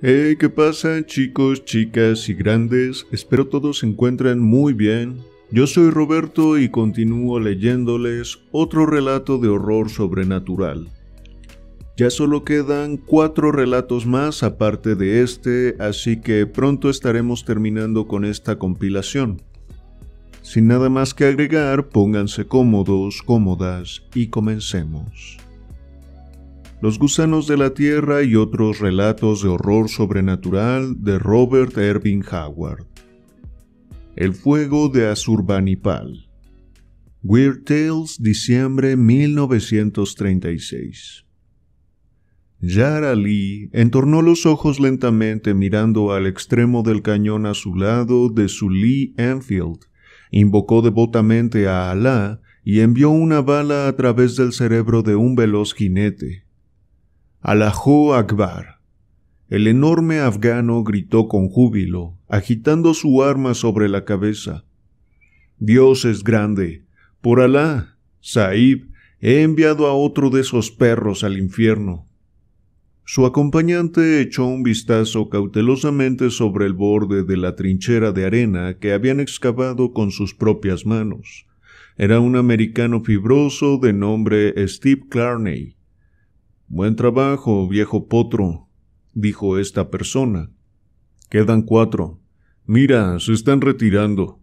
Hey, ¿qué pasa, chicos, chicas y grandes? Espero todos se encuentren muy bien. Yo soy Roberto y continúo leyéndoles otro relato de horror sobrenatural. Ya solo quedan 4 relatos más aparte de este, así que pronto estaremos terminando con esta compilación. Sin nada más que agregar, pónganse cómodos, cómodas y comencemos. Los gusanos de la tierra y otros relatos de horror sobrenatural de Robert Irving Howard. El fuego de Asurbanipal. Weird Tales, diciembre 1936. Yara Lee entornó los ojos lentamente mirando al extremo del cañón a su lado de su Lee Enfield, invocó devotamente a Alá y envió una bala a través del cerebro de un veloz jinete. Allahu Akbar. El enorme afgano gritó con júbilo, agitando su arma sobre la cabeza. Dios es grande. Por Alá, Sahib, he enviado a otro de esos perros al infierno. Su acompañante echó un vistazo cautelosamente sobre el borde de la trinchera de arena que habían excavado con sus propias manos. Era un americano fibroso de nombre Steve Clarney. Buen trabajo, viejo potro, dijo esta persona. Quedan 4. Mira, se están retirando.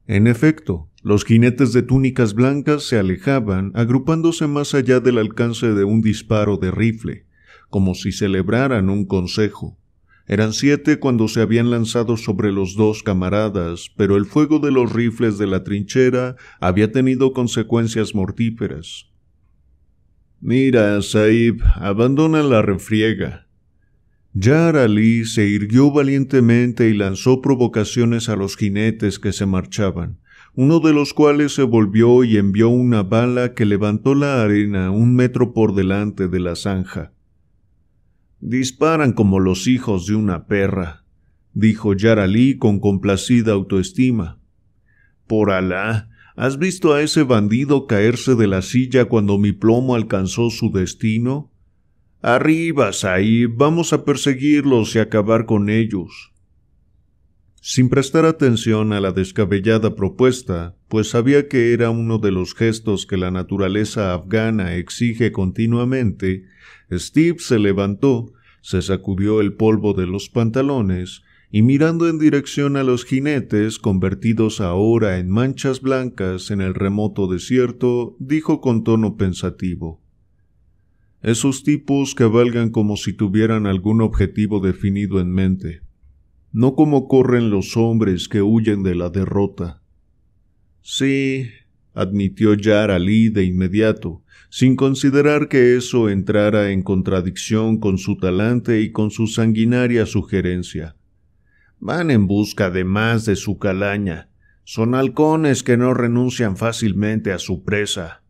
En efecto, los jinetes de túnicas blancas se alejaban, agrupándose más allá del alcance de un disparo de rifle, como si celebraran un consejo. Eran 7 cuando se habían lanzado sobre los 2 camaradas, pero el fuego de los rifles de la trinchera había tenido consecuencias mortíferas. Mira, Sahib, abandona la refriega. Yara Ali se irguió valientemente y lanzó provocaciones a los jinetes que se marchaban, uno de los cuales se volvió y envió una bala que levantó la arena 1 metro por delante de la zanja. Disparan como los hijos de una perra, dijo Yara Ali con complacida autoestima. Por Alá, ¿has visto a ese bandido caerse de la silla cuando mi plomo alcanzó su destino? Arriba, Sahib, vamos a perseguirlos y acabar con ellos. Sin prestar atención a la descabellada propuesta, pues sabía que era uno de los gestos que la naturaleza afgana exige continuamente, Steve se levantó, se sacudió el polvo de los pantalones y mirando en dirección a los jinetes convertidos ahora en manchas blancas en el remoto desierto, dijo con tono pensativo: Esos tipos cabalgan como si tuvieran algún objetivo definido en mente, no como corren los hombres que huyen de la derrota. Sí, admitió Yara Ali de inmediato, sin considerar que eso entrara en contradicción con su talante y con su sanguinaria sugerencia. Van en busca de más de su calaña. Son halcones que no renuncian fácilmente a su presa.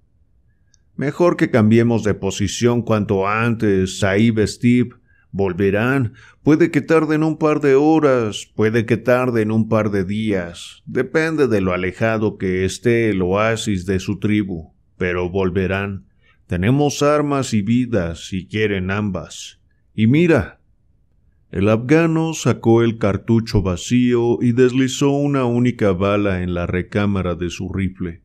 Mejor que cambiemos de posición cuanto antes, Sahib Steve. Volverán. Puede que tarden un par de horas, puede que tarden un par de días. Depende de lo alejado que esté el oasis de su tribu. Pero volverán. Tenemos armas y vidas, si quieren ambas. Y mira. El afgano sacó el cartucho vacío y deslizó una única bala en la recámara de su rifle.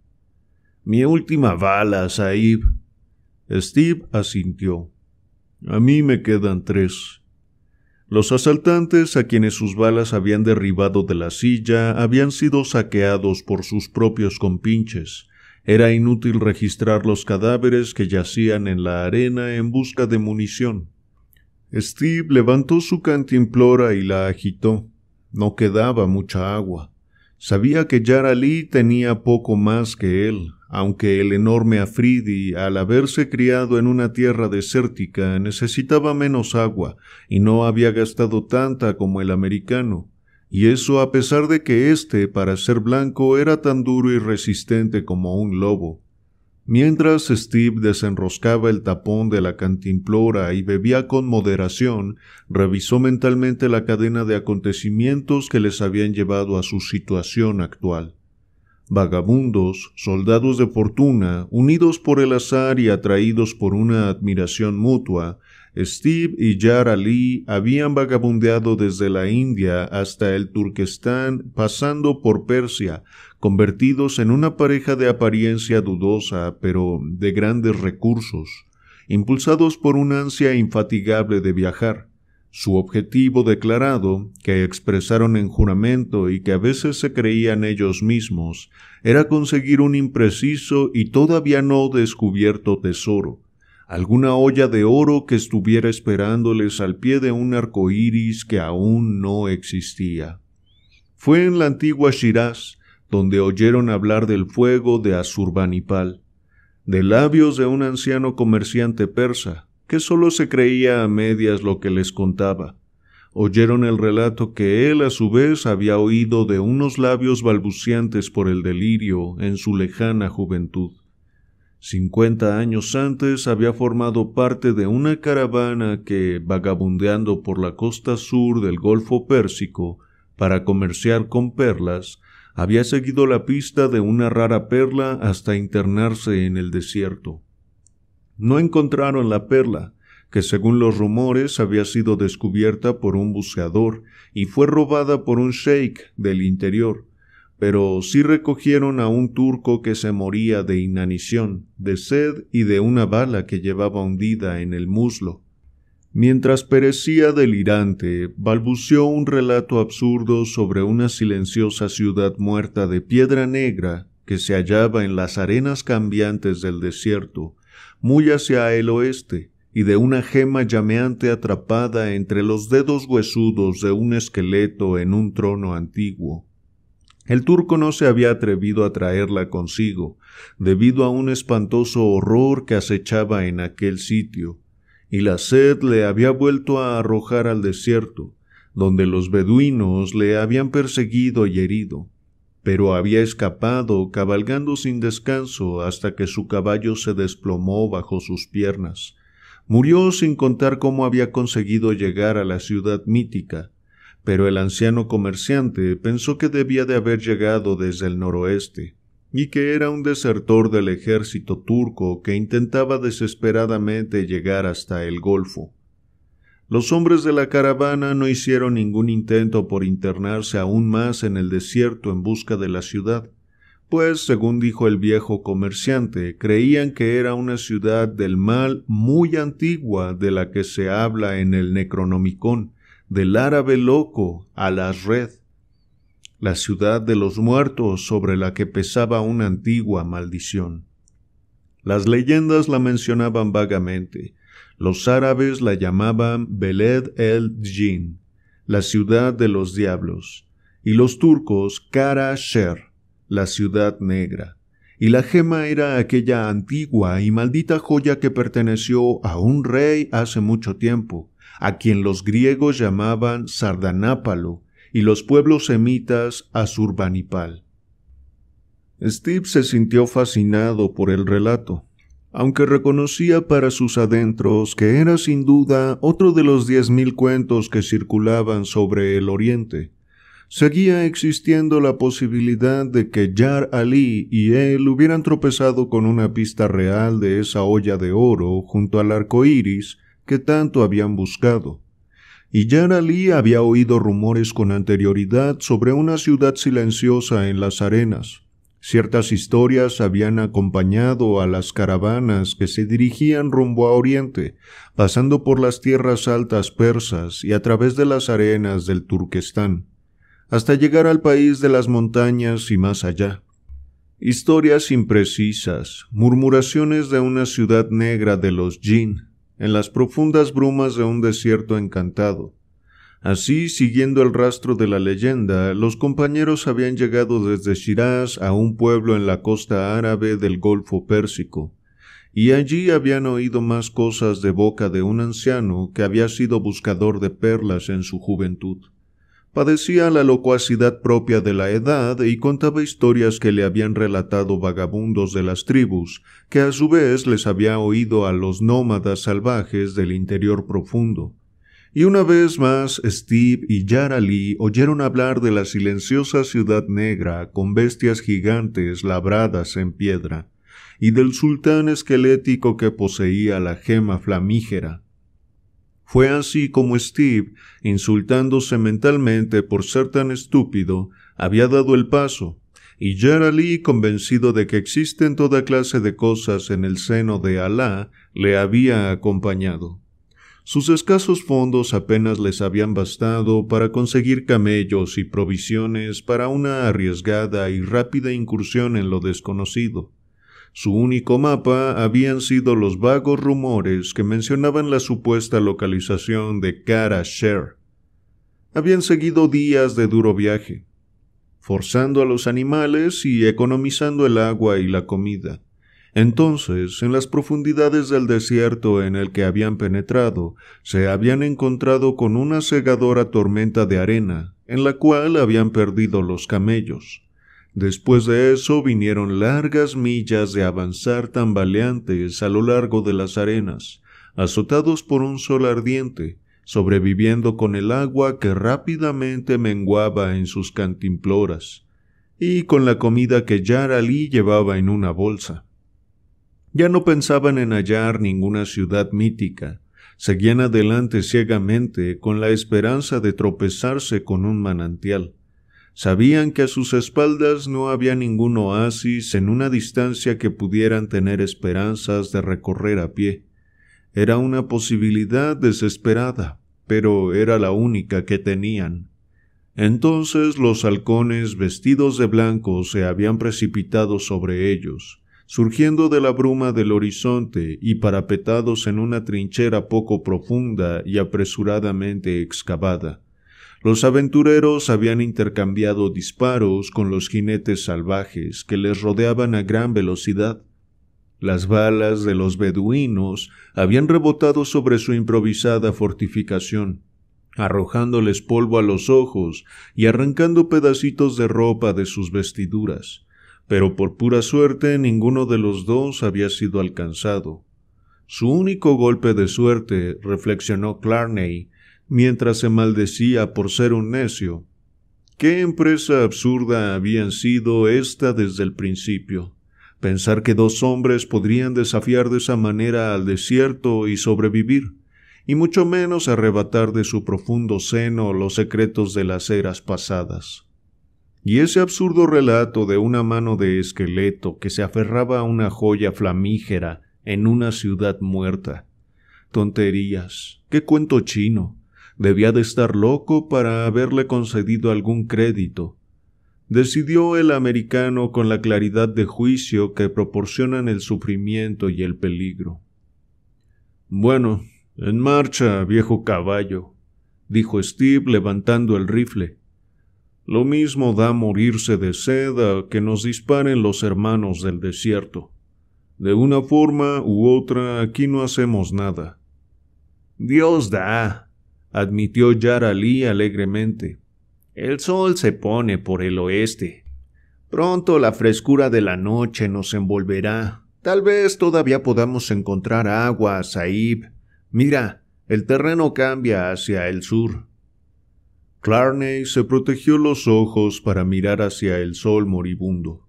Mi última bala, Sahib. Steve asintió. A mí me quedan 3. Los asaltantes a quienes sus balas habían derribado de la silla habían sido saqueados por sus propios compinches. Era inútil registrar los cadáveres que yacían en la arena en busca de munición. Steve levantó su cantimplora y la agitó. No quedaba mucha agua. Sabía que Yara Ali tenía poco más que él, aunque el enorme Afridi, al haberse criado en una tierra desértica, necesitaba menos agua y no había gastado tanta como el americano, y eso a pesar de que éste, para ser blanco, era tan duro y resistente como un lobo. Mientras Steve desenroscaba el tapón de la cantimplora y bebía con moderación, revisó mentalmente la cadena de acontecimientos que les habían llevado a su situación actual. Vagabundos, soldados de fortuna, unidos por el azar y atraídos por una admiración mutua, Steve y Yar Ali habían vagabundeado desde la India hasta el Turquestán, pasando por Persia, convertidos en una pareja de apariencia dudosa, pero de grandes recursos, impulsados por una ansia infatigable de viajar. Su objetivo declarado, que expresaron en juramento y que a veces se creían ellos mismos, era conseguir un impreciso y todavía no descubierto tesoro, alguna olla de oro que estuviera esperándoles al pie de un arco iris que aún no existía. Fue en la antigua Shiraz donde oyeron hablar del fuego de Asurbanipal, de labios de un anciano comerciante persa, que solo se creía a medias lo que les contaba. Oyeron el relato que él a su vez había oído de unos labios balbuciantes por el delirio en su lejana juventud. 50 años antes había formado parte de una caravana que, vagabundeando por la costa sur del Golfo Pérsico para comerciar con perlas, había seguido la pista de una rara perla hasta internarse en el desierto. No encontraron la perla, que según los rumores había sido descubierta por un buceador y fue robada por un sheik del interior, pero sí recogieron a un turco que se moría de inanición, de sed y de una bala que llevaba hundida en el muslo. Mientras perecía delirante, balbuceó un relato absurdo sobre una silenciosa ciudad muerta de piedra negra que se hallaba en las arenas cambiantes del desierto, muy hacia el oeste, y de una gema llameante atrapada entre los dedos huesudos de un esqueleto en un trono antiguo. El turco no se había atrevido a traerla consigo, debido a un espantoso horror que acechaba en aquel sitio, y la sed le había vuelto a arrojar al desierto, donde los beduinos le habían perseguido y herido, pero había escapado cabalgando sin descanso hasta que su caballo se desplomó bajo sus piernas. Murió sin contar cómo había conseguido llegar a la ciudad mítica, pero el anciano comerciante pensó que debía de haber llegado desde el noroeste, y que era un desertor del ejército turco que intentaba desesperadamente llegar hasta el Golfo. Los hombres de la caravana no hicieron ningún intento por internarse aún más en el desierto en busca de la ciudad, pues, según dijo el viejo comerciante, creían que era una ciudad del mal muy antigua de la que se habla en el Necronomicon, del árabe loco Al-Asred, la ciudad de los muertos sobre la que pesaba una antigua maldición. Las leyendas la mencionaban vagamente. Los árabes la llamaban Beled el-Djin, la ciudad de los diablos, y los turcos Kara Sher, la ciudad negra, y la gema era aquella antigua y maldita joya que perteneció a un rey hace mucho tiempo, a quien los griegos llamaban Sardanápalo y los pueblos semitas Asurbanipal. Steve se sintió fascinado por el relato, aunque reconocía para sus adentros que era sin duda otro de los 10,000 cuentos que circulaban sobre el Oriente. Seguía existiendo la posibilidad de que Yar Ali y él hubieran tropezado con una pista real de esa olla de oro junto al arco iris que tanto habían buscado. Y Yar Ali había oído rumores con anterioridad sobre una ciudad silenciosa en las arenas. Ciertas historias habían acompañado a las caravanas que se dirigían rumbo a Oriente, pasando por las tierras altas persas y a través de las arenas del Turquestán, hasta llegar al país de las montañas y más allá. Historias imprecisas, murmuraciones de una ciudad negra de los jinn, en las profundas brumas de un desierto encantado. Así, siguiendo el rastro de la leyenda, los compañeros habían llegado desde Shiraz a un pueblo en la costa árabe del Golfo Pérsico, y allí habían oído más cosas de boca de un anciano que había sido buscador de perlas en su juventud. Padecía la locuacidad propia de la edad y contaba historias que le habían relatado vagabundos de las tribus, que a su vez les había oído a los nómadas salvajes del interior profundo. Y una vez más Steve y Yara Lee oyeron hablar de la silenciosa ciudad negra con bestias gigantes labradas en piedra, y del sultán esquelético que poseía la gema flamígera. Fue así como Steve, insultándose mentalmente por ser tan estúpido, había dado el paso, y Yara Lee, convencido de que existen toda clase de cosas en el seno de Alá, le había acompañado. Sus escasos fondos apenas les habían bastado para conseguir camellos y provisiones para una arriesgada y rápida incursión en lo desconocido. Su único mapa habían sido los vagos rumores que mencionaban la supuesta localización de Kara Sher. Habían seguido días de duro viaje, forzando a los animales y economizando el agua y la comida. Entonces, en las profundidades del desierto en el que habían penetrado, se habían encontrado con una cegadora tormenta de arena, en la cual habían perdido los camellos. Después de eso vinieron largas millas de avanzar tambaleantes a lo largo de las arenas, azotados por un sol ardiente, sobreviviendo con el agua que rápidamente menguaba en sus cantimploras, y con la comida que Yara Lee llevaba en una bolsa. Ya no pensaban en hallar ninguna ciudad mítica, seguían adelante ciegamente con la esperanza de tropezarse con un manantial. Sabían que a sus espaldas no había ningún oasis en una distancia que pudieran tener esperanzas de recorrer a pie. Era una posibilidad desesperada, pero era la única que tenían. Entonces los halcones vestidos de blanco se habían precipitado sobre ellos, surgiendo de la bruma del horizonte y parapetados en una trinchera poco profunda y apresuradamente excavada. Los aventureros habían intercambiado disparos con los jinetes salvajes que les rodeaban a gran velocidad. Las balas de los beduinos habían rebotado sobre su improvisada fortificación, arrojándoles polvo a los ojos y arrancando pedacitos de ropa de sus vestiduras, pero por pura suerte ninguno de los dos había sido alcanzado. Su único golpe de suerte, reflexionó Clarney, mientras se maldecía por ser un necio. ¿Qué empresa absurda habían sido esta desde el principio? Pensar que dos hombres podrían desafiar de esa manera al desierto y sobrevivir, y mucho menos arrebatar de su profundo seno los secretos de las eras pasadas. Y ese absurdo relato de una mano de esqueleto que se aferraba a una joya flamígera en una ciudad muerta. Tonterías, qué cuento chino. Debía de estar loco para haberle concedido algún crédito. Decidió el americano con la claridad de juicio que proporcionan el sufrimiento y el peligro. «Bueno, en marcha, viejo caballo», dijo Steve levantando el rifle. «Lo mismo da morirse de sed a que nos disparen los hermanos del desierto. De una forma u otra aquí no hacemos nada». «Dios da», admitió Yara Lee alegremente. «El sol se pone por el oeste. Pronto la frescura de la noche nos envolverá. Tal vez todavía podamos encontrar agua, Sahib. Mira, el terreno cambia hacia el sur». Clarney se protegió los ojos para mirar hacia el sol moribundo.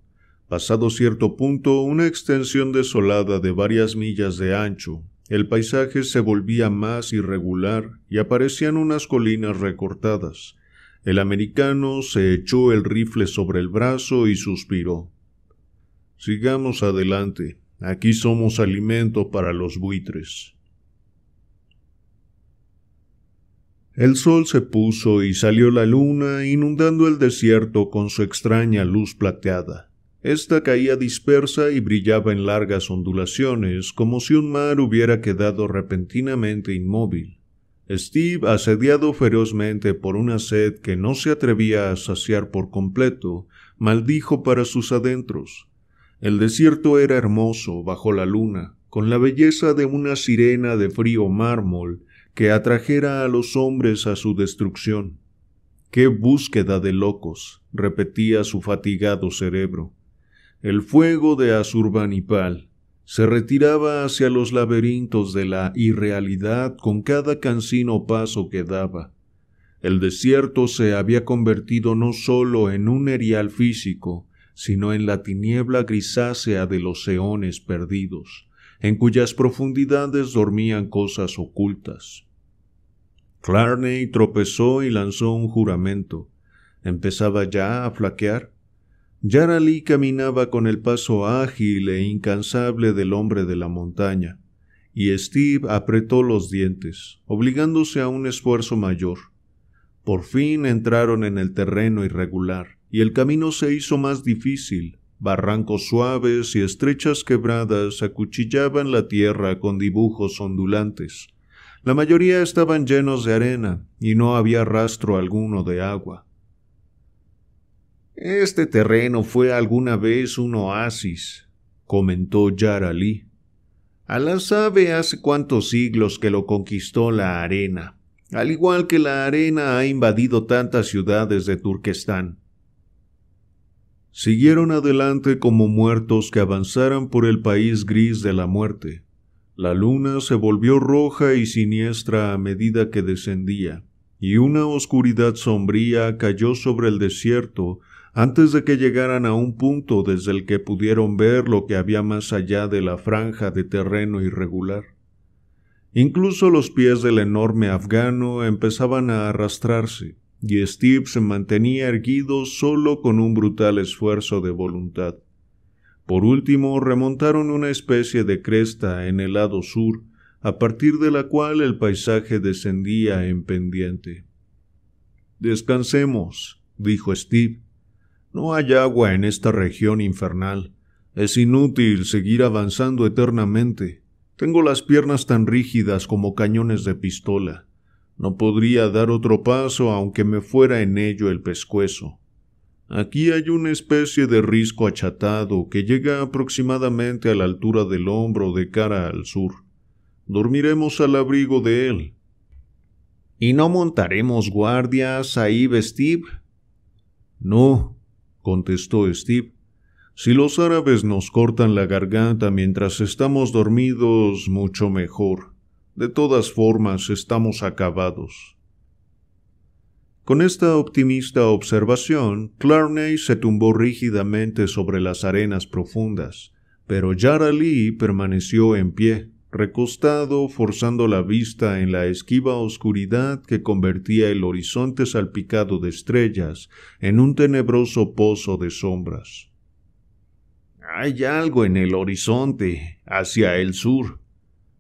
Pasado cierto punto, una extensión desolada de varias millas de ancho, el paisaje se volvía más irregular y aparecían unas colinas recortadas. El americano se echó el rifle sobre el brazo y suspiró. «Sigamos adelante. Aquí somos alimento para los buitres». El sol se puso y salió la luna, inundando el desierto con su extraña luz plateada. Esta caía dispersa y brillaba en largas ondulaciones, como si un mar hubiera quedado repentinamente inmóvil. Steve, asediado ferozmente por una sed que no se atrevía a saciar por completo, maldijo para sus adentros. El desierto era hermoso bajo la luna, con la belleza de una sirena de frío mármol que atrajera a los hombres a su destrucción. ¡Qué búsqueda de locos!, repetía su fatigado cerebro. El fuego de Asurbanipal, Se retiraba hacia los laberintos de la irrealidad con cada cansino paso que daba. El desierto se había convertido no solo en un erial físico, sino en la tiniebla grisácea de los eones perdidos, en cuyas profundidades dormían cosas ocultas. Clarney tropezó y lanzó un juramento. ¿Empezaba ya a flaquear? Yara Lee caminaba con el paso ágil e incansable del hombre de la montaña, y Steve apretó los dientes, obligándose a un esfuerzo mayor. Por fin entraron en el terreno irregular, y el camino se hizo más difícil. Barrancos suaves y estrechas quebradas acuchillaban la tierra con dibujos ondulantes. La mayoría estaban llenos de arena, y no había rastro alguno de agua. «Este terreno fue alguna vez un oasis», comentó Yara Lee. «Alá sabe hace cuántos siglos que lo conquistó la arena, al igual que la arena ha invadido tantas ciudades de Turquestán». Siguieron adelante como muertos que avanzaran por el país gris de la muerte. La luna se volvió roja y siniestra a medida que descendía, y una oscuridad sombría cayó sobre el desierto antes de que llegaran a un punto desde el que pudieron ver lo que había más allá de la franja de terreno irregular. Incluso los pies del enorme afgano empezaban a arrastrarse, y Steve se mantenía erguido solo con un brutal esfuerzo de voluntad. Por último, remontaron una especie de cresta en el lado sur, a partir de la cual el paisaje descendía en pendiente. «Descansemos», dijo Steve. «No hay agua en esta región infernal. Es inútil seguir avanzando eternamente. Tengo las piernas tan rígidas como cañones de pistola. No podría dar otro paso aunque me fuera en ello el pescuezo. Aquí hay una especie de risco achatado que llega aproximadamente a la altura del hombro de cara al sur. Dormiremos al abrigo de él». «¿Y no montaremos guardias ahí, Steve?» «No», contestó Steve. «Si los árabes nos cortan la garganta mientras estamos dormidos, mucho mejor. De todas formas, estamos acabados». Con esta optimista observación, Clarney se tumbó rígidamente sobre las arenas profundas, pero Yara Lee permaneció en pie, recostado, forzando la vista en la esquiva oscuridad que convertía el horizonte salpicado de estrellas en un tenebroso pozo de sombras. «Hay algo en el horizonte, hacia el sur»,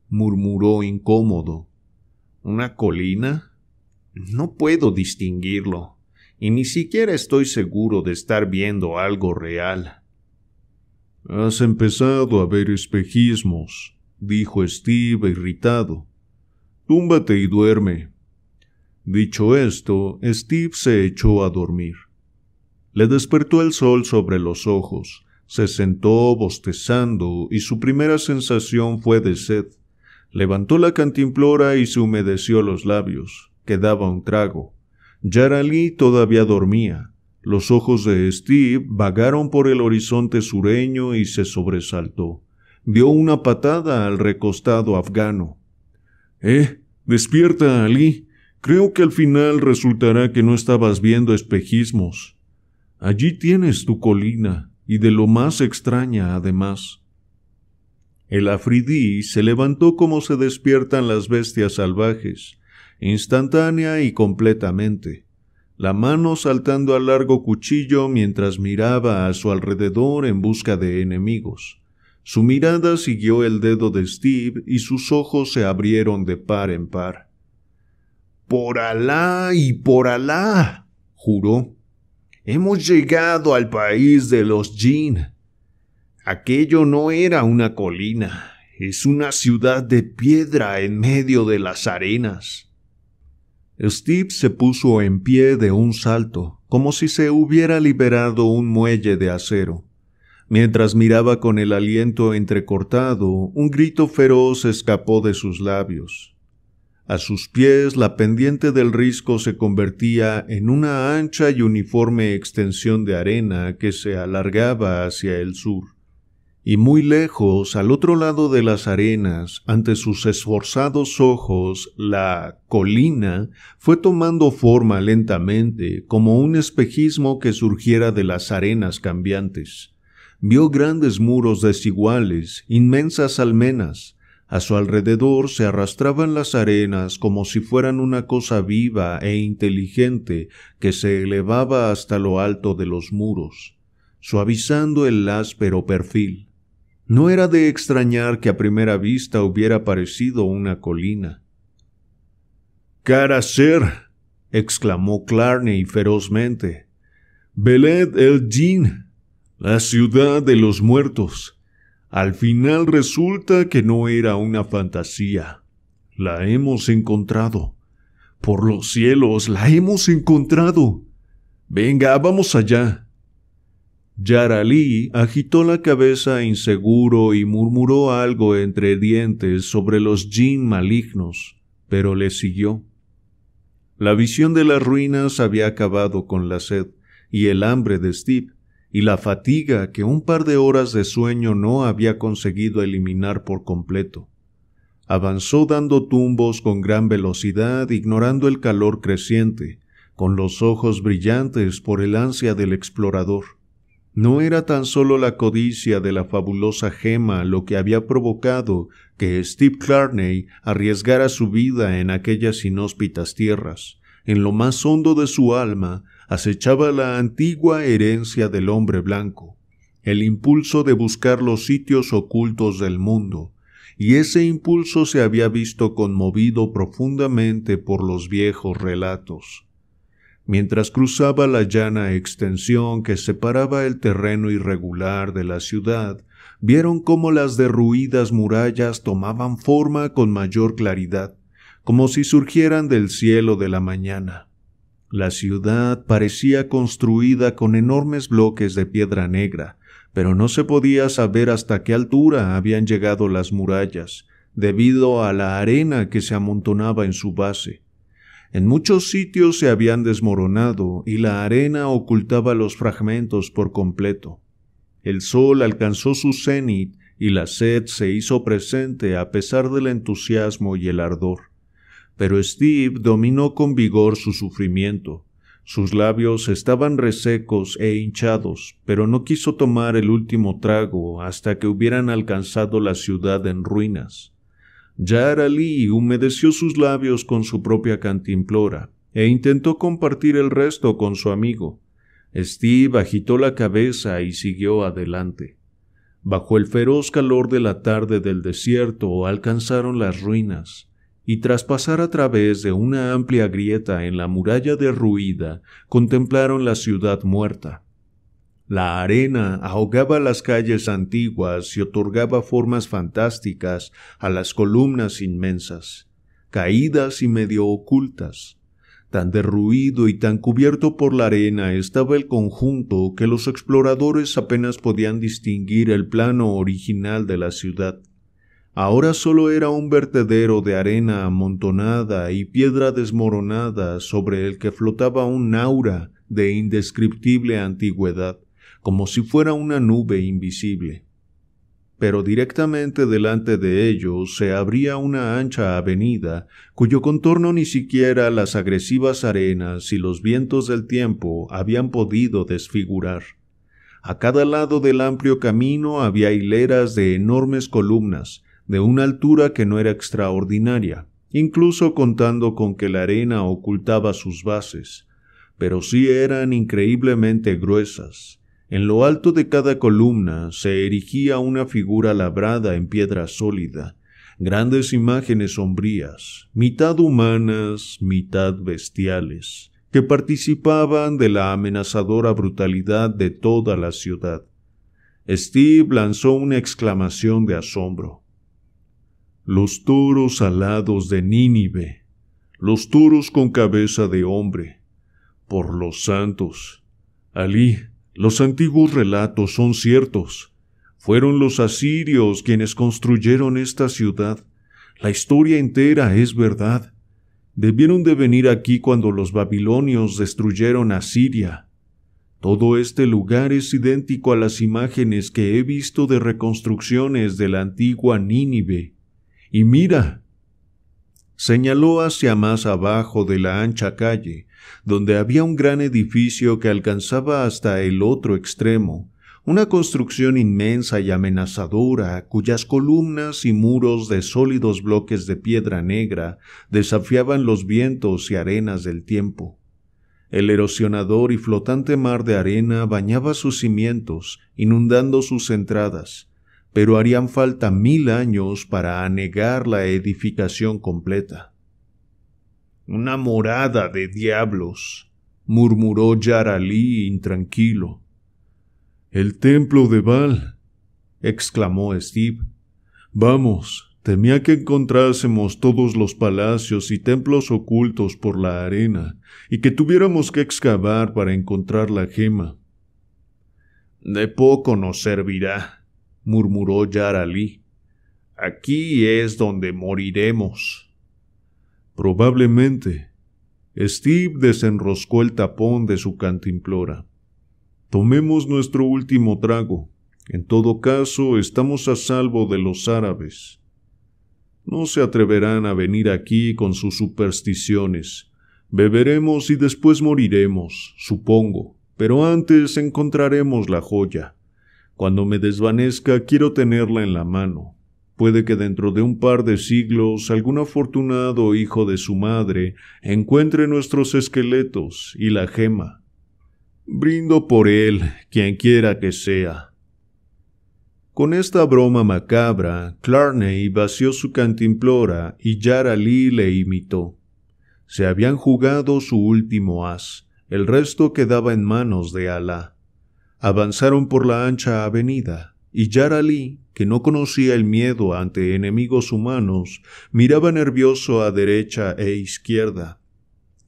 murmuró incómodo. «¿Una colina? No puedo distinguirlo, y ni siquiera estoy seguro de estar viendo algo real». «Has empezado a ver espejismos», dijo Steve irritado. «Túmbate y duerme». Dicho esto, Steve se echó a dormir. Le despertó el sol sobre los ojos, se sentó bostezando y su primera sensación fue de sed. Levantó la cantimplora y se humedeció los labios. Quedaba un trago. Yara Lee todavía dormía. Los ojos de Steve vagaron por el horizonte sureño y se sobresaltó. Dio una patada al recostado afgano. Despierta, Ali. Creo que al final resultará que no estabas viendo espejismos. Allí tienes tu colina, y de lo más extraña además». El afridí se levantó como se despiertan las bestias salvajes, instantánea y completamente, la mano saltando al largo cuchillo mientras miraba a su alrededor en busca de enemigos. Su mirada siguió el dedo de Steve y sus ojos se abrieron de par en par. «Por Alá y por Alá», juró, «hemos llegado al país de los Jinn. Aquello no era una colina, es una ciudad de piedra en medio de las arenas». Steve se puso en pie de un salto, como si se hubiera liberado un muelle de acero. Mientras miraba con el aliento entrecortado, un grito feroz escapó de sus labios. A sus pies, la pendiente del risco se convertía en una ancha y uniforme extensión de arena que se alargaba hacia el sur. Y muy lejos, al otro lado de las arenas, ante sus esforzados ojos, la colina fue tomando forma lentamente, como un espejismo que surgiera de las arenas cambiantes. Vio grandes muros desiguales, inmensas almenas. A su alrededor se arrastraban las arenas como si fueran una cosa viva e inteligente que se elevaba hasta lo alto de los muros, suavizando el áspero perfil. No era de extrañar que a primera vista hubiera parecido una colina. «¡Cara-ser!», exclamó Clarney ferozmente. «Beled el-Jin, la ciudad de los muertos. Al final resulta que no era una fantasía. La hemos encontrado. Por los cielos, la hemos encontrado. Venga, vamos allá». Yara Lee agitó la cabeza inseguro y murmuró algo entre dientes sobre los jinn malignos, pero le siguió. La visión de las ruinas había acabado con la sed y el hambre de Steve, y la fatiga que un par de horas de sueño no había conseguido eliminar por completo. Avanzó dando tumbos con gran velocidad, ignorando el calor creciente, con los ojos brillantes por el ansia del explorador. No era tan solo la codicia de la fabulosa gema lo que había provocado que Steve Clarney arriesgara su vida en aquellas inhóspitas tierras. En lo más hondo de su alma acechaba la antigua herencia del hombre blanco, el impulso de buscar los sitios ocultos del mundo, y ese impulso se había visto conmovido profundamente por los viejos relatos. Mientras cruzaba la llana extensión que separaba el terreno irregular de la ciudad, vieron cómo las derruidas murallas tomaban forma con mayor claridad, como si surgieran del cielo de la mañana. La ciudad parecía construida con enormes bloques de piedra negra, pero no se podía saber hasta qué altura habían llegado las murallas, debido a la arena que se amontonaba en su base. En muchos sitios se habían desmoronado y la arena ocultaba los fragmentos por completo. El sol alcanzó su cenit y la sed se hizo presente a pesar del entusiasmo y el ardor. Pero Steve dominó con vigor su sufrimiento. Sus labios estaban resecos e hinchados, pero no quiso tomar el último trago hasta que hubieran alcanzado la ciudad en ruinas. Yara Lee humedeció sus labios con su propia cantimplora e intentó compartir el resto con su amigo. Steve agitó la cabeza y siguió adelante. Bajo el feroz calor de la tarde del desierto alcanzaron las ruinas, y tras pasar a través de una amplia grieta en la muralla derruida, contemplaron la ciudad muerta. La arena ahogaba las calles antiguas y otorgaba formas fantásticas a las columnas inmensas, caídas y medio ocultas. Tan derruido y tan cubierto por la arena estaba el conjunto que los exploradores apenas podían distinguir el plano original de la ciudad. Ahora solo era un vertedero de arena amontonada y piedra desmoronada sobre el que flotaba un aura de indescriptible antigüedad, como si fuera una nube invisible. Pero directamente delante de ellos se abría una ancha avenida, cuyo contorno ni siquiera las agresivas arenas y los vientos del tiempo habían podido desfigurar. A cada lado del amplio camino había hileras de enormes columnas, de una altura que no era extraordinaria, incluso contando con que la arena ocultaba sus bases, pero sí eran increíblemente gruesas. En lo alto de cada columna se erigía una figura labrada en piedra sólida, grandes imágenes sombrías, mitad humanas, mitad bestiales, que participaban de la amenazadora brutalidad de toda la ciudad. Steve lanzó una exclamación de asombro. Los toros alados de Nínive, los toros con cabeza de hombre. Por los santos, Alí, los antiguos relatos son ciertos. Fueron los asirios quienes construyeron esta ciudad. La historia entera es verdad. Debieron de venir aquí cuando los babilonios destruyeron a Siria. Todo este lugar es idéntico a las imágenes que he visto de reconstrucciones de la antigua Nínive. Y mira, señaló hacia más abajo de la ancha calle, donde había un gran edificio que alcanzaba hasta el otro extremo, una construcción inmensa y amenazadora, cuyas columnas y muros de sólidos bloques de piedra negra desafiaban los vientos y arenas del tiempo. El erosionador y flotante mar de arena bañaba sus cimientos, inundando sus entradas, pero harían falta 1000 años para anegar la edificación completa. «Una morada de diablos», murmuró Yarali intranquilo. «El templo de Baal», exclamó Steve. «Vamos, temía que encontrásemos todos los palacios y templos ocultos por la arena y que tuviéramos que excavar para encontrar la gema». «De poco nos servirá», murmuró Yarali. «Aquí es donde moriremos». «Probablemente». Steve desenroscó el tapón de su cantimplora. «Tomemos nuestro último trago. En todo caso, estamos a salvo de los árabes. No se atreverán a venir aquí con sus supersticiones. Beberemos y después moriremos, supongo, pero antes encontraremos la joya. Cuando me desvanezca, quiero tenerla en la mano. Puede que dentro de un par de siglos algún afortunado hijo de su madre encuentre nuestros esqueletos y la gema. Brindo por él, quien quiera que sea». Con esta broma macabra, Clarney vació su cantimplora y Yarali le imitó. Se habían jugado su último as, el resto quedaba en manos de Alá. Avanzaron por la ancha avenida, y Yarali, que no conocía el miedo ante enemigos humanos, miraba nervioso a derecha e izquierda,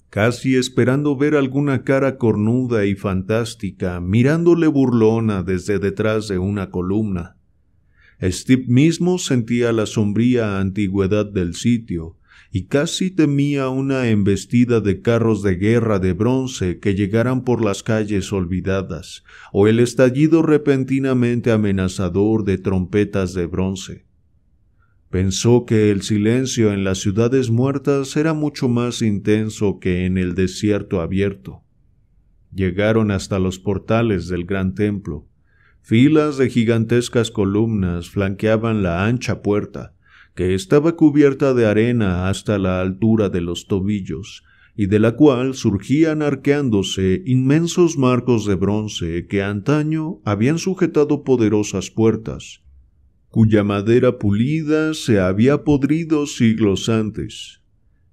casi esperando ver alguna cara cornuda y fantástica mirándole burlona desde detrás de una columna. Steve mismo sentía la sombría antigüedad del sitio y casi temía una embestida de carros de guerra de bronce que llegaran por las calles olvidadas, o el estallido repentinamente amenazador de trompetas de bronce. Pensó que el silencio en las ciudades muertas era mucho más intenso que en el desierto abierto. Llegaron hasta los portales del gran templo. Filas de gigantescas columnas flanqueaban la ancha puerta, que estaba cubierta de arena hasta la altura de los tobillos, y de la cual surgían arqueándose inmensos marcos de bronce que antaño habían sujetado poderosas puertas, cuya madera pulida se había podrido siglos antes.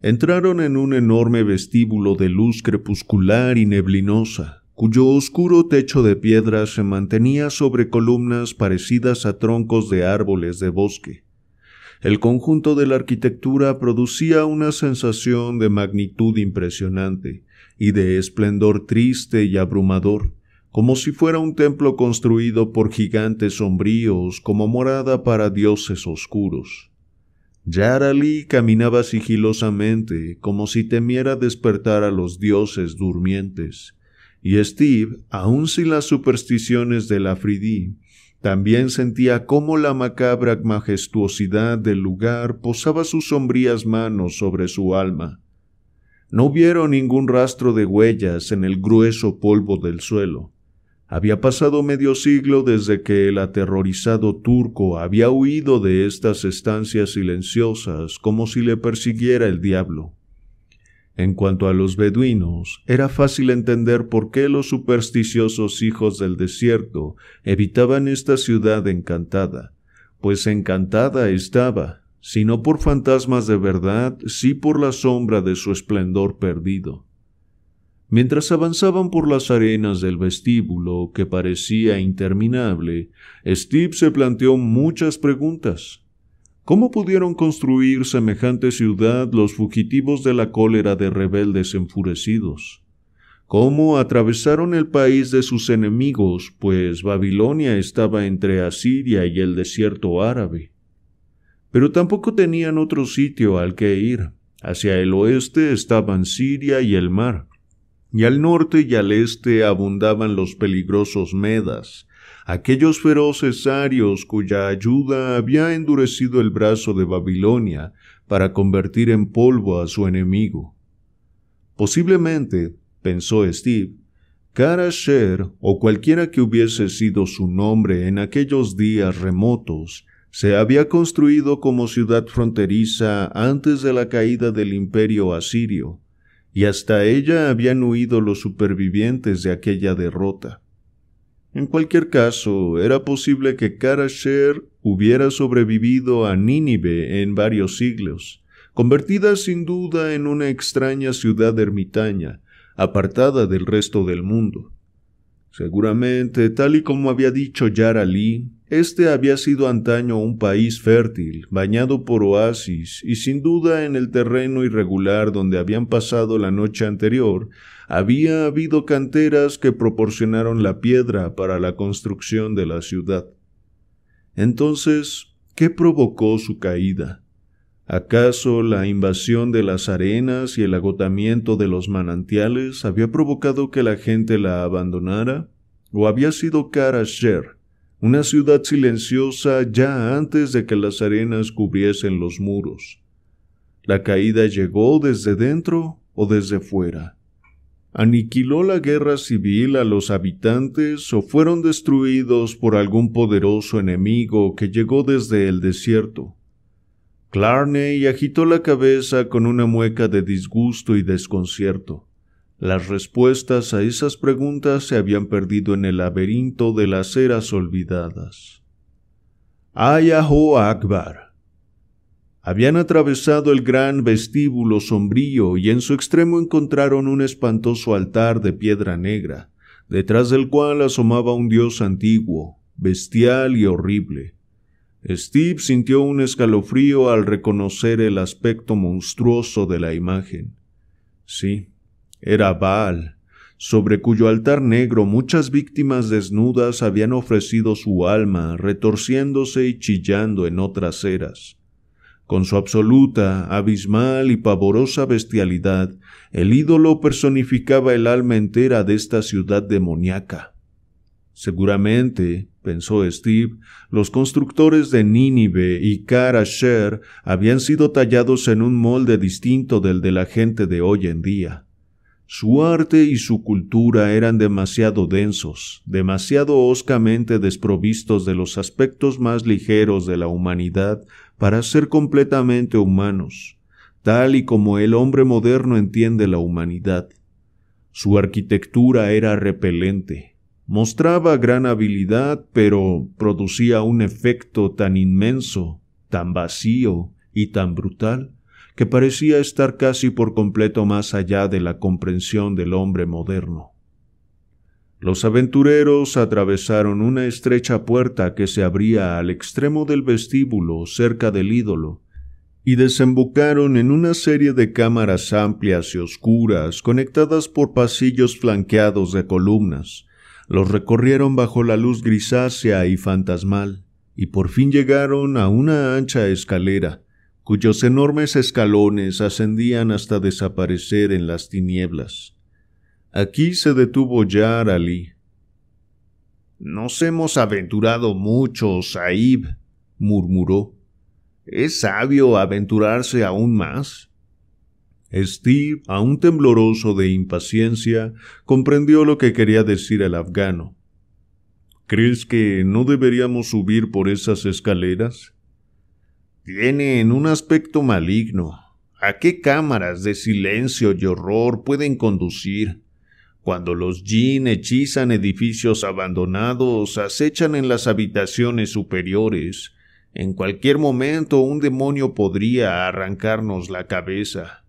Entraron en un enorme vestíbulo de luz crepuscular y neblinosa, cuyo oscuro techo de piedra se mantenía sobre columnas parecidas a troncos de árboles de bosque. El conjunto de la arquitectura producía una sensación de magnitud impresionante y de esplendor triste y abrumador, como si fuera un templo construido por gigantes sombríos como morada para dioses oscuros. Yarali caminaba sigilosamente, como si temiera despertar a los dioses durmientes, y Steve, aun sin las supersticiones del Afridi, también sentía cómo la macabra majestuosidad del lugar posaba sus sombrías manos sobre su alma. No vieron ningún rastro de huellas en el grueso polvo del suelo. Había pasado medio siglo desde que el aterrorizado turco había huido de estas estancias silenciosas como si le persiguiera el diablo. En cuanto a los beduinos, era fácil entender por qué los supersticiosos hijos del desierto evitaban esta ciudad encantada, pues encantada estaba, si no por fantasmas de verdad, sí por la sombra de su esplendor perdido. Mientras avanzaban por las arenas del vestíbulo, que parecía interminable, Steve se planteó muchas preguntas. ¿Cómo pudieron construir semejante ciudad los fugitivos de la cólera de rebeldes enfurecidos? ¿Cómo atravesaron el país de sus enemigos, pues Babilonia estaba entre Asiria y el desierto árabe? Pero tampoco tenían otro sitio al que ir. Hacia el oeste estaban Siria y el mar, y al norte y al este abundaban los peligrosos medas, aquellos feroces arios cuya ayuda había endurecido el brazo de Babilonia para convertir en polvo a su enemigo. Posiblemente, pensó Steve, Kara-Sher, o cualquiera que hubiese sido su nombre en aquellos días remotos, se había construido como ciudad fronteriza antes de la caída del imperio asirio, y hasta ella habían huido los supervivientes de aquella derrota. En cualquier caso, era posible que Kara-Sher hubiera sobrevivido a Nínive en varios siglos, convertida sin duda en una extraña ciudad ermitaña, apartada del resto del mundo. Seguramente, tal y como había dicho Yara Lee, este había sido antaño un país fértil, bañado por oasis, y sin duda en el terreno irregular donde habían pasado la noche anterior, había habido canteras que proporcionaron la piedra para la construcción de la ciudad. Entonces, ¿qué provocó su caída? ¿Acaso la invasión de las arenas y el agotamiento de los manantiales había provocado que la gente la abandonara? ¿O había sido Kara-Sher, una ciudad silenciosa ya antes de que las arenas cubriesen los muros? ¿La caída llegó desde dentro o desde fuera? ¿Aniquiló la guerra civil a los habitantes o fueron destruidos por algún poderoso enemigo que llegó desde el desierto? Clarney agitó la cabeza con una mueca de disgusto y desconcierto. Las respuestas a esas preguntas se habían perdido en el laberinto de las eras olvidadas. Ayaho Akbar. Habían atravesado el gran vestíbulo sombrío y en su extremo encontraron un espantoso altar de piedra negra, detrás del cual asomaba un dios antiguo, bestial y horrible. Steve sintió un escalofrío al reconocer el aspecto monstruoso de la imagen. Sí, era Baal, sobre cuyo altar negro muchas víctimas desnudas habían ofrecido su alma, retorciéndose y chillando en otras eras. Con su absoluta, abismal y pavorosa bestialidad, el ídolo personificaba el alma entera de esta ciudad demoníaca. Seguramente, pensó Steve, los constructores de Nínive y Kara-Sher habían sido tallados en un molde distinto del de la gente de hoy en día. Su arte y su cultura eran demasiado densos, demasiado hoscamente desprovistos de los aspectos más ligeros de la humanidad para ser completamente humanos, tal y como el hombre moderno entiende la humanidad. Su arquitectura era repelente. Mostraba gran habilidad, pero producía un efecto tan inmenso, tan vacío y tan brutal, que parecía estar casi por completo más allá de la comprensión del hombre moderno. Los aventureros atravesaron una estrecha puerta que se abría al extremo del vestíbulo cerca del ídolo, y desembocaron en una serie de cámaras amplias y oscuras conectadas por pasillos flanqueados de columnas. Los recorrieron bajo la luz grisácea y fantasmal, y por fin llegaron a una ancha escalera, cuyos enormes escalones ascendían hasta desaparecer en las tinieblas. Aquí se detuvo Yara Lee. «Nos hemos aventurado mucho, Sahib», murmuró. «¿Es sabio aventurarse aún más?» Steve, aún tembloroso de impaciencia, comprendió lo que quería decir el afgano. «¿Crees que no deberíamos subir por esas escaleras?» «Tienen un aspecto maligno. ¿A qué cámaras de silencio y horror pueden conducir? Cuando los jinn hechizan edificios abandonados, acechan en las habitaciones superiores. En cualquier momento un demonio podría arrancarnos la cabeza».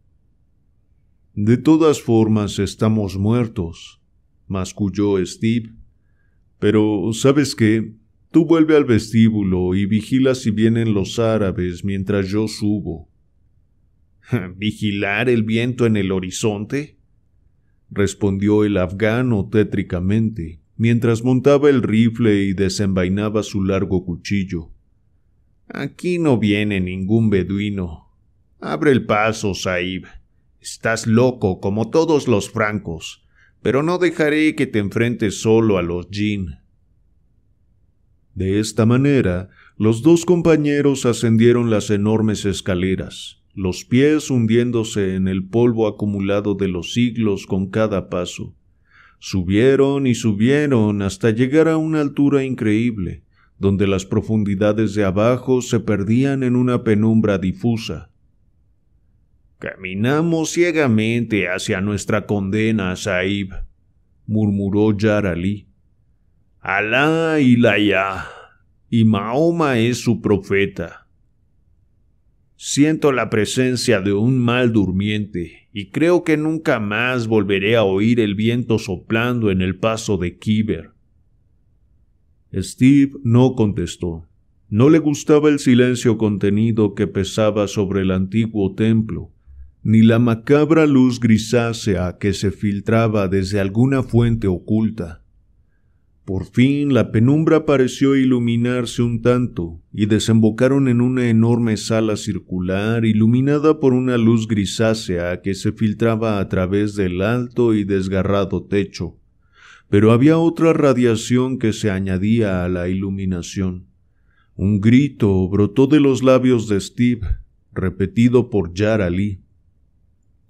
«De todas formas estamos muertos», masculló Steve. «Pero, ¿sabes qué? Tú vuelve al vestíbulo y vigila si vienen los árabes mientras yo subo». «¿Vigilar el viento en el horizonte?», respondió el afgano tétricamente, mientras montaba el rifle y desenvainaba su largo cuchillo. «Aquí no viene ningún beduino. Abre el paso, Sahib. Estás loco como todos los francos. pero no dejaré que te enfrentes solo a los Jinn. De esta manera, los dos compañeros ascendieron las enormes escaleras, los pies hundiéndose en el polvo acumulado de los siglos con cada paso. Subieron y subieron hasta llegar a una altura increíble, donde las profundidades de abajo se perdían en una penumbra difusa. «Caminamos ciegamente hacia nuestra condena, Sahib», murmuró Yar Ali. «Alá Ilaya, y Mahoma es su profeta. Siento la presencia de un mal durmiente y creo que nunca más volveré a oír el viento soplando en el paso de Kiber». Steve no contestó. No le gustaba el silencio contenido que pesaba sobre el antiguo templo, ni la macabra luz grisácea que se filtraba desde alguna fuente oculta. Por fin la penumbra pareció iluminarse un tanto y desembocaron en una enorme sala circular iluminada por una luz grisácea que se filtraba a través del alto y desgarrado techo. Pero había otra radiación que se añadía a la iluminación. Un grito brotó de los labios de Steve, repetido por Yar Ali.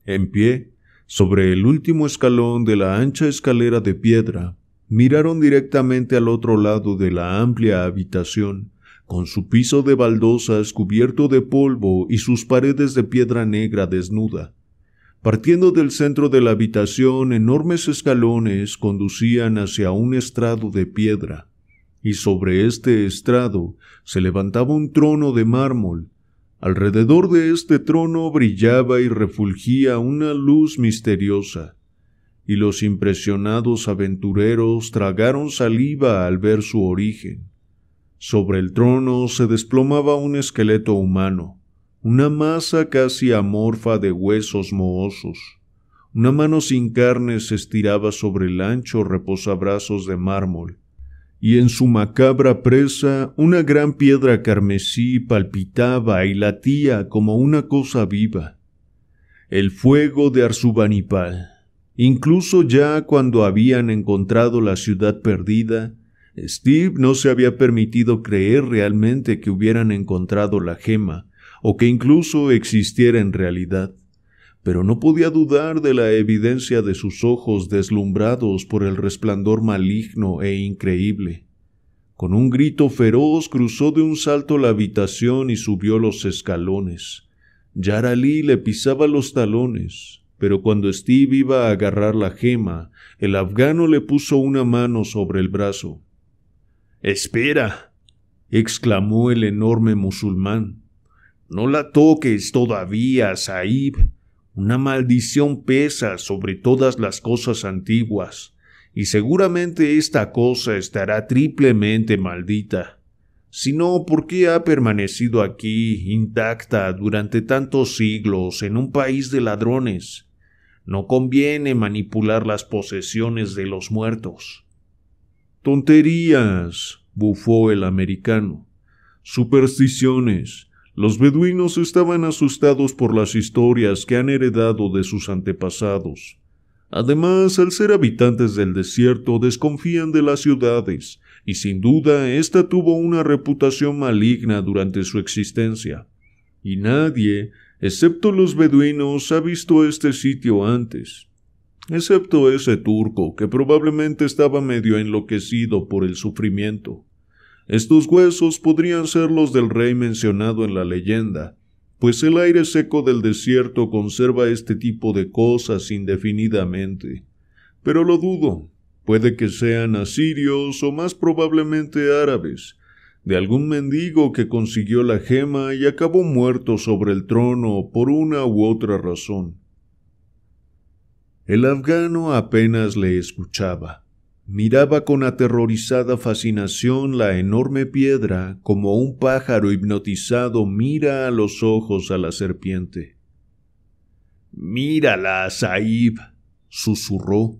En pie, sobre el último escalón de la ancha escalera de piedra, miraron directamente al otro lado de la amplia habitación, con su piso de baldosas cubierto de polvo y sus paredes de piedra negra desnuda. Partiendo del centro de la habitación, enormes escalones conducían hacia un estrado de piedra, y sobre este estrado se levantaba un trono de mármol. Alrededor de este trono brillaba y refulgía una luz misteriosa, y los impresionados aventureros tragaron saliva al ver su origen. Sobre el trono se desplomaba un esqueleto humano, una masa casi amorfa de huesos mohosos. Una mano sin carne se estiraba sobre el ancho reposabrazos de mármol, y en su macabra presa una gran piedra carmesí palpitaba y latía como una cosa viva. El fuego de Arzubanipal. Incluso ya cuando habían encontrado la ciudad perdida, Steve no se había permitido creer realmente que hubieran encontrado la gema, o que incluso existiera en realidad, pero no podía dudar de la evidencia de sus ojos deslumbrados por el resplandor maligno e increíble. Con un grito feroz cruzó de un salto la habitación y subió los escalones. Yar Ali le pisaba los talones, pero cuando Steve iba a agarrar la gema, el afgano le puso una mano sobre el brazo. «¡Espera!», exclamó el enorme musulmán. «No la toques todavía, Sahib. Una maldición pesa sobre todas las cosas antiguas, y seguramente esta cosa estará triplemente maldita. Si no, ¿por qué ha permanecido aquí, intacta, durante tantos siglos, en un país de ladrones? No conviene manipular las posesiones de los muertos». «Tonterías», bufó el americano. «Supersticiones. Los beduinos estaban asustados por las historias que han heredado de sus antepasados. Además, al ser habitantes del desierto, desconfían de las ciudades, y sin duda ésta tuvo una reputación maligna durante su existencia. Y nadie, excepto los beduinos, ha visto este sitio antes, excepto ese turco que probablemente estaba medio enloquecido por el sufrimiento. Estos huesos podrían ser los del rey mencionado en la leyenda, pues el aire seco del desierto conserva este tipo de cosas indefinidamente. Pero lo dudo, puede que sean asirios o más probablemente árabes, de algún mendigo que consiguió la gema y acabó muerto sobre el trono por una u otra razón. El afgano apenas le escuchaba. Miraba con aterrorizada fascinación la enorme piedra como un pájaro hipnotizado mira a los ojos a la serpiente. «Mírala, Sahib», susurró.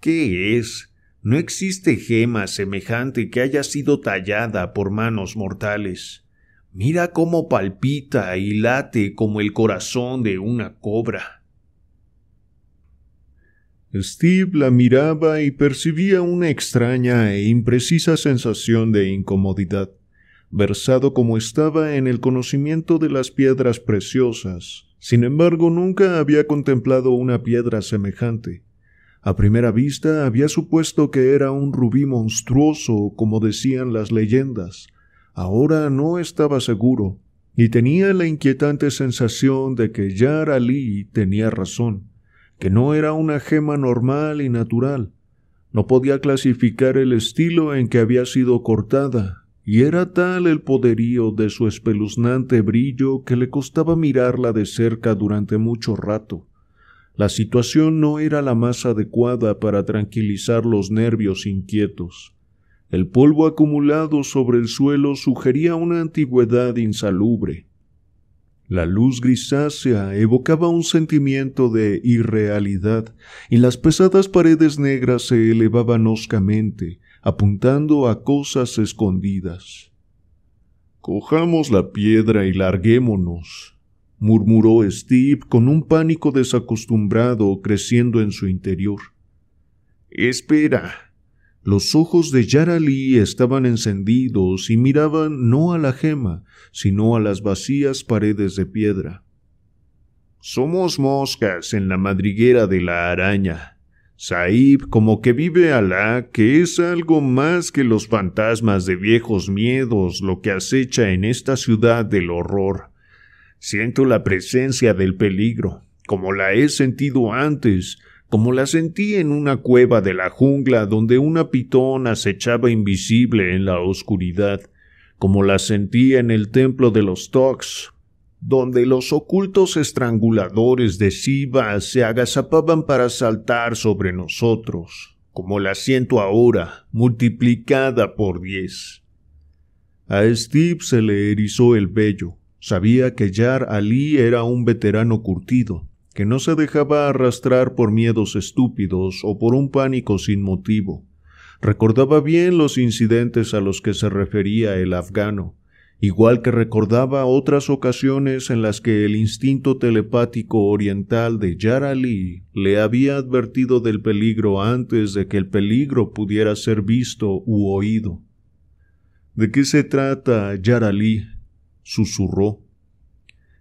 «¿Qué es? No existe gema semejante que haya sido tallada por manos mortales. Mira cómo palpita y late como el corazón de una cobra». Steve la miraba y percibía una extraña e imprecisa sensación de incomodidad, versado como estaba en el conocimiento de las piedras preciosas. Sin embargo, nunca había contemplado una piedra semejante. A primera vista había supuesto que era un rubí monstruoso, como decían las leyendas. Ahora no estaba seguro, y tenía la inquietante sensación de que Yar Ali tenía razón, que no era una gema normal y natural. No podía clasificar el estilo en que había sido cortada, y era tal el poderío de su espeluznante brillo que le costaba mirarla de cerca durante mucho rato. La situación no era la más adecuada para tranquilizar los nervios inquietos. El polvo acumulado sobre el suelo sugería una antigüedad insalubre. La luz grisácea evocaba un sentimiento de irrealidad, y las pesadas paredes negras se elevaban hoscamente, apuntando a cosas escondidas. «Cojamos la piedra y larguémonos», murmuró Steve con un pánico desacostumbrado creciendo en su interior. «Espera». Los ojos de Yar Ali estaban encendidos y miraban no a la gema, sino a las vacías paredes de piedra. «Somos moscas en la madriguera de la araña. Sahib, como que vive Alá, que es algo más que los fantasmas de viejos miedos lo que acecha en esta ciudad del horror. Siento la presencia del peligro, como la he sentido antes, como la sentí en una cueva de la jungla donde una pitón acechaba invisible en la oscuridad, como la sentí en el templo de los Tox, donde los ocultos estranguladores de Shiva se agazapaban para saltar sobre nosotros, como la siento ahora, multiplicada por 10. A Steve se le erizó el vello. Sabía que Yar Ali era un veterano curtido, que no se dejaba arrastrar por miedos estúpidos o por un pánico sin motivo. Recordaba bien los incidentes a los que se refería el afgano, igual que recordaba otras ocasiones en las que el instinto telepático oriental de Yar Ali le había advertido del peligro antes de que el peligro pudiera ser visto u oído. «¿De qué se trata, Yar Ali?», susurró.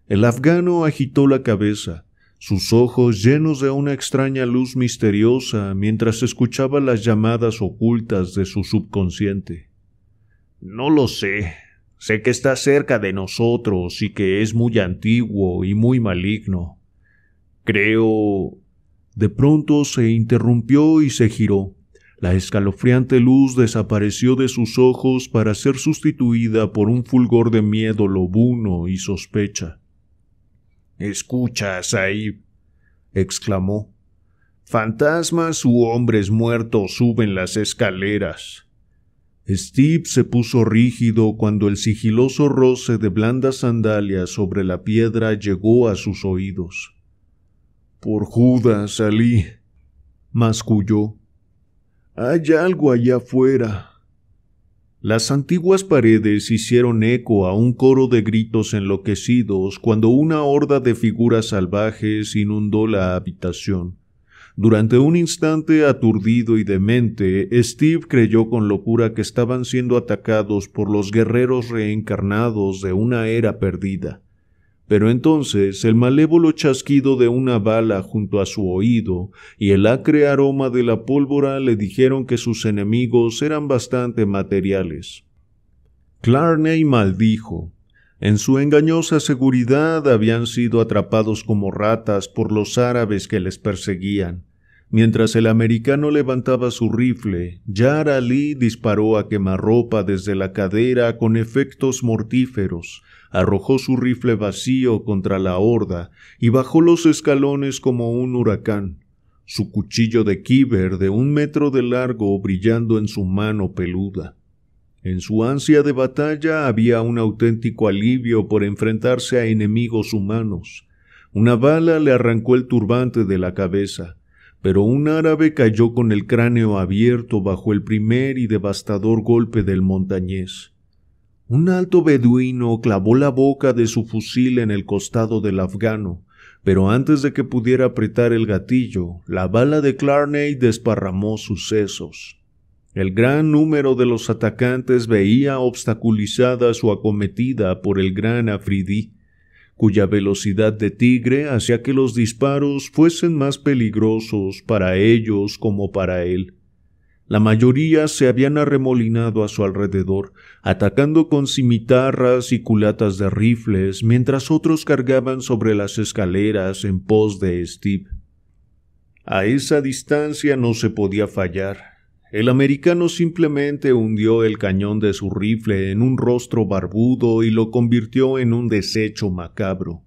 El afgano agitó la cabeza, sus ojos llenos de una extraña luz misteriosa mientras escuchaba las llamadas ocultas de su subconsciente. «No lo sé. Sé que está cerca de nosotros y que es muy antiguo y muy maligno. Creo...» De pronto se interrumpió y se giró. La escalofriante luz desapareció de sus ojos para ser sustituida por un fulgor de miedo lobuno y sospecha. «Escucha, Sahib», exclamó. «Fantasmas u hombres muertos suben las escaleras». Steve se puso rígido cuando el sigiloso roce de blandas sandalias sobre la piedra llegó a sus oídos. «Por Judas, Ali», masculló. «Hay algo allá afuera». Las antiguas paredes hicieron eco a un coro de gritos enloquecidos cuando una horda de figuras salvajes inundó la habitación. Durante un instante aturdido y demente, Steve creyó con locura que estaban siendo atacados por los guerreros reencarnados de una era perdida. Pero entonces el malévolo chasquido de una bala junto a su oído y el acre aroma de la pólvora le dijeron que sus enemigos eran bastante materiales. Clarney maldijo. En su engañosa seguridad habían sido atrapados como ratas por los árabes que les perseguían. Mientras el americano levantaba su rifle, Yar Ali disparó a quemarropa desde la cadera con efectos mortíferos, arrojó su rifle vacío contra la horda y bajó los escalones como un huracán, su cuchillo de Kiber de 1 metro de largo brillando en su mano peluda. En su ansia de batalla había un auténtico alivio por enfrentarse a enemigos humanos. Una bala le arrancó el turbante de la cabeza, pero un árabe cayó con el cráneo abierto bajo el primer y devastador golpe del montañés. Un alto beduino clavó la boca de su fusil en el costado del afgano, pero antes de que pudiera apretar el gatillo, la bala de Clarney desparramó sus sesos. El gran número de los atacantes veía obstaculizada su acometida por el gran Afridi, cuya velocidad de tigre hacía que los disparos fuesen más peligrosos para ellos como para él. La mayoría se habían arremolinado a su alrededor, atacando con cimitarras y culatas de rifles, mientras otros cargaban sobre las escaleras en pos de Steve. A esa distancia no se podía fallar. El americano simplemente hundió el cañón de su rifle en un rostro barbudo y lo convirtió en un desecho macabro.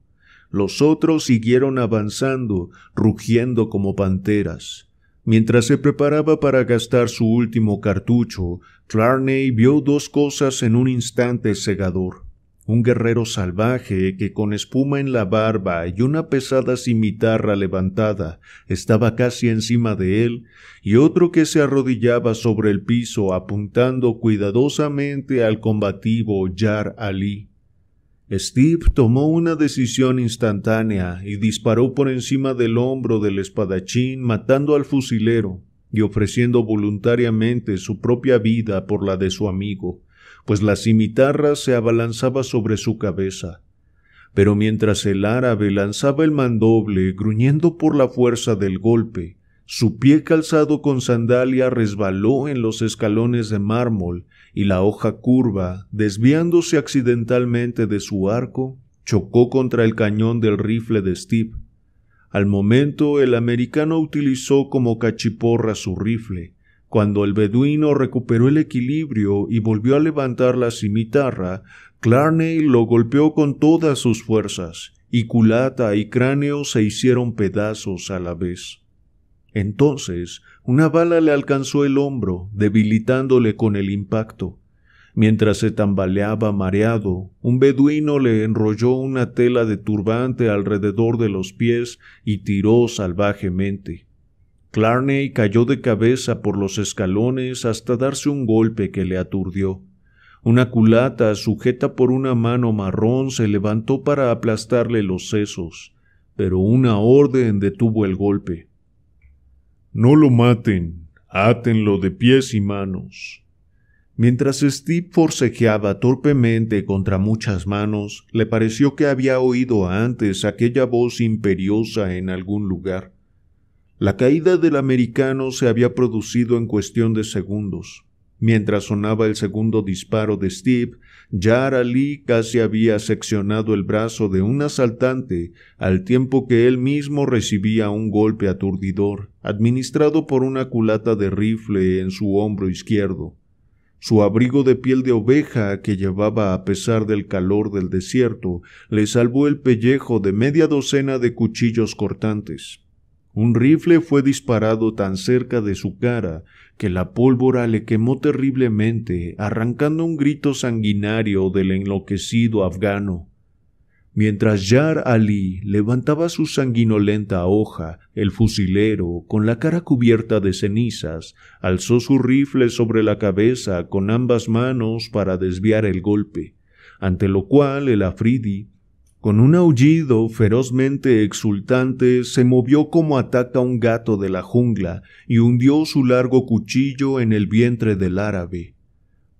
Los otros siguieron avanzando, rugiendo como panteras. Mientras se preparaba para gastar su último cartucho, Clarney vio dos cosas en un instante cegador. Un guerrero salvaje que con espuma en la barba y una pesada cimitarra levantada estaba casi encima de él, y otro que se arrodillaba sobre el piso apuntando cuidadosamente al combativo Yar Ali. Steve tomó una decisión instantánea y disparó por encima del hombro del espadachín, matando al fusilero y ofreciendo voluntariamente su propia vida por la de su amigo, pues la cimitarra se abalanzaba sobre su cabeza. Pero mientras el árabe lanzaba el mandoble, gruñendo por la fuerza del golpe, su pie calzado con sandalia resbaló en los escalones de mármol y la hoja curva, desviándose accidentalmente de su arco, chocó contra el cañón del rifle de Steve. Al momento, el americano utilizó como cachiporra su rifle. Cuando el beduino recuperó el equilibrio y volvió a levantar la cimitarra, Clarney lo golpeó con todas sus fuerzas, y culata y cráneo se hicieron pedazos a la vez. Entonces, una bala le alcanzó el hombro, debilitándole con el impacto. Mientras se tambaleaba mareado, un beduino le enrolló una tela de turbante alrededor de los pies y tiró salvajemente. Clarney cayó de cabeza por los escalones hasta darse un golpe que le aturdió. Una culata sujeta por una mano marrón se levantó para aplastarle los sesos, pero una orden detuvo el golpe. «No lo maten, átenlo de pies y manos». Mientras Steve forcejeaba torpemente contra muchas manos, le pareció que había oído antes aquella voz imperiosa en algún lugar. La caída del americano se había producido en cuestión de segundos. Mientras sonaba el segundo disparo de Steve, Yar Ali casi había seccionado el brazo de un asaltante al tiempo que él mismo recibía un golpe aturdidor, administrado por una culata de rifle en su hombro izquierdo. Su abrigo de piel de oveja que llevaba a pesar del calor del desierto le salvó el pellejo de media docena de cuchillos cortantes. Un rifle fue disparado tan cerca de su cara que la pólvora le quemó terriblemente, arrancando un grito sanguinario del enloquecido afgano. Mientras Yar Ali levantaba su sanguinolenta hoja, el fusilero, con la cara cubierta de cenizas, alzó su rifle sobre la cabeza con ambas manos para desviar el golpe, ante lo cual el afridi, con un aullido ferozmente exultante, se movió como ataca un gato de la jungla y hundió su largo cuchillo en el vientre del árabe.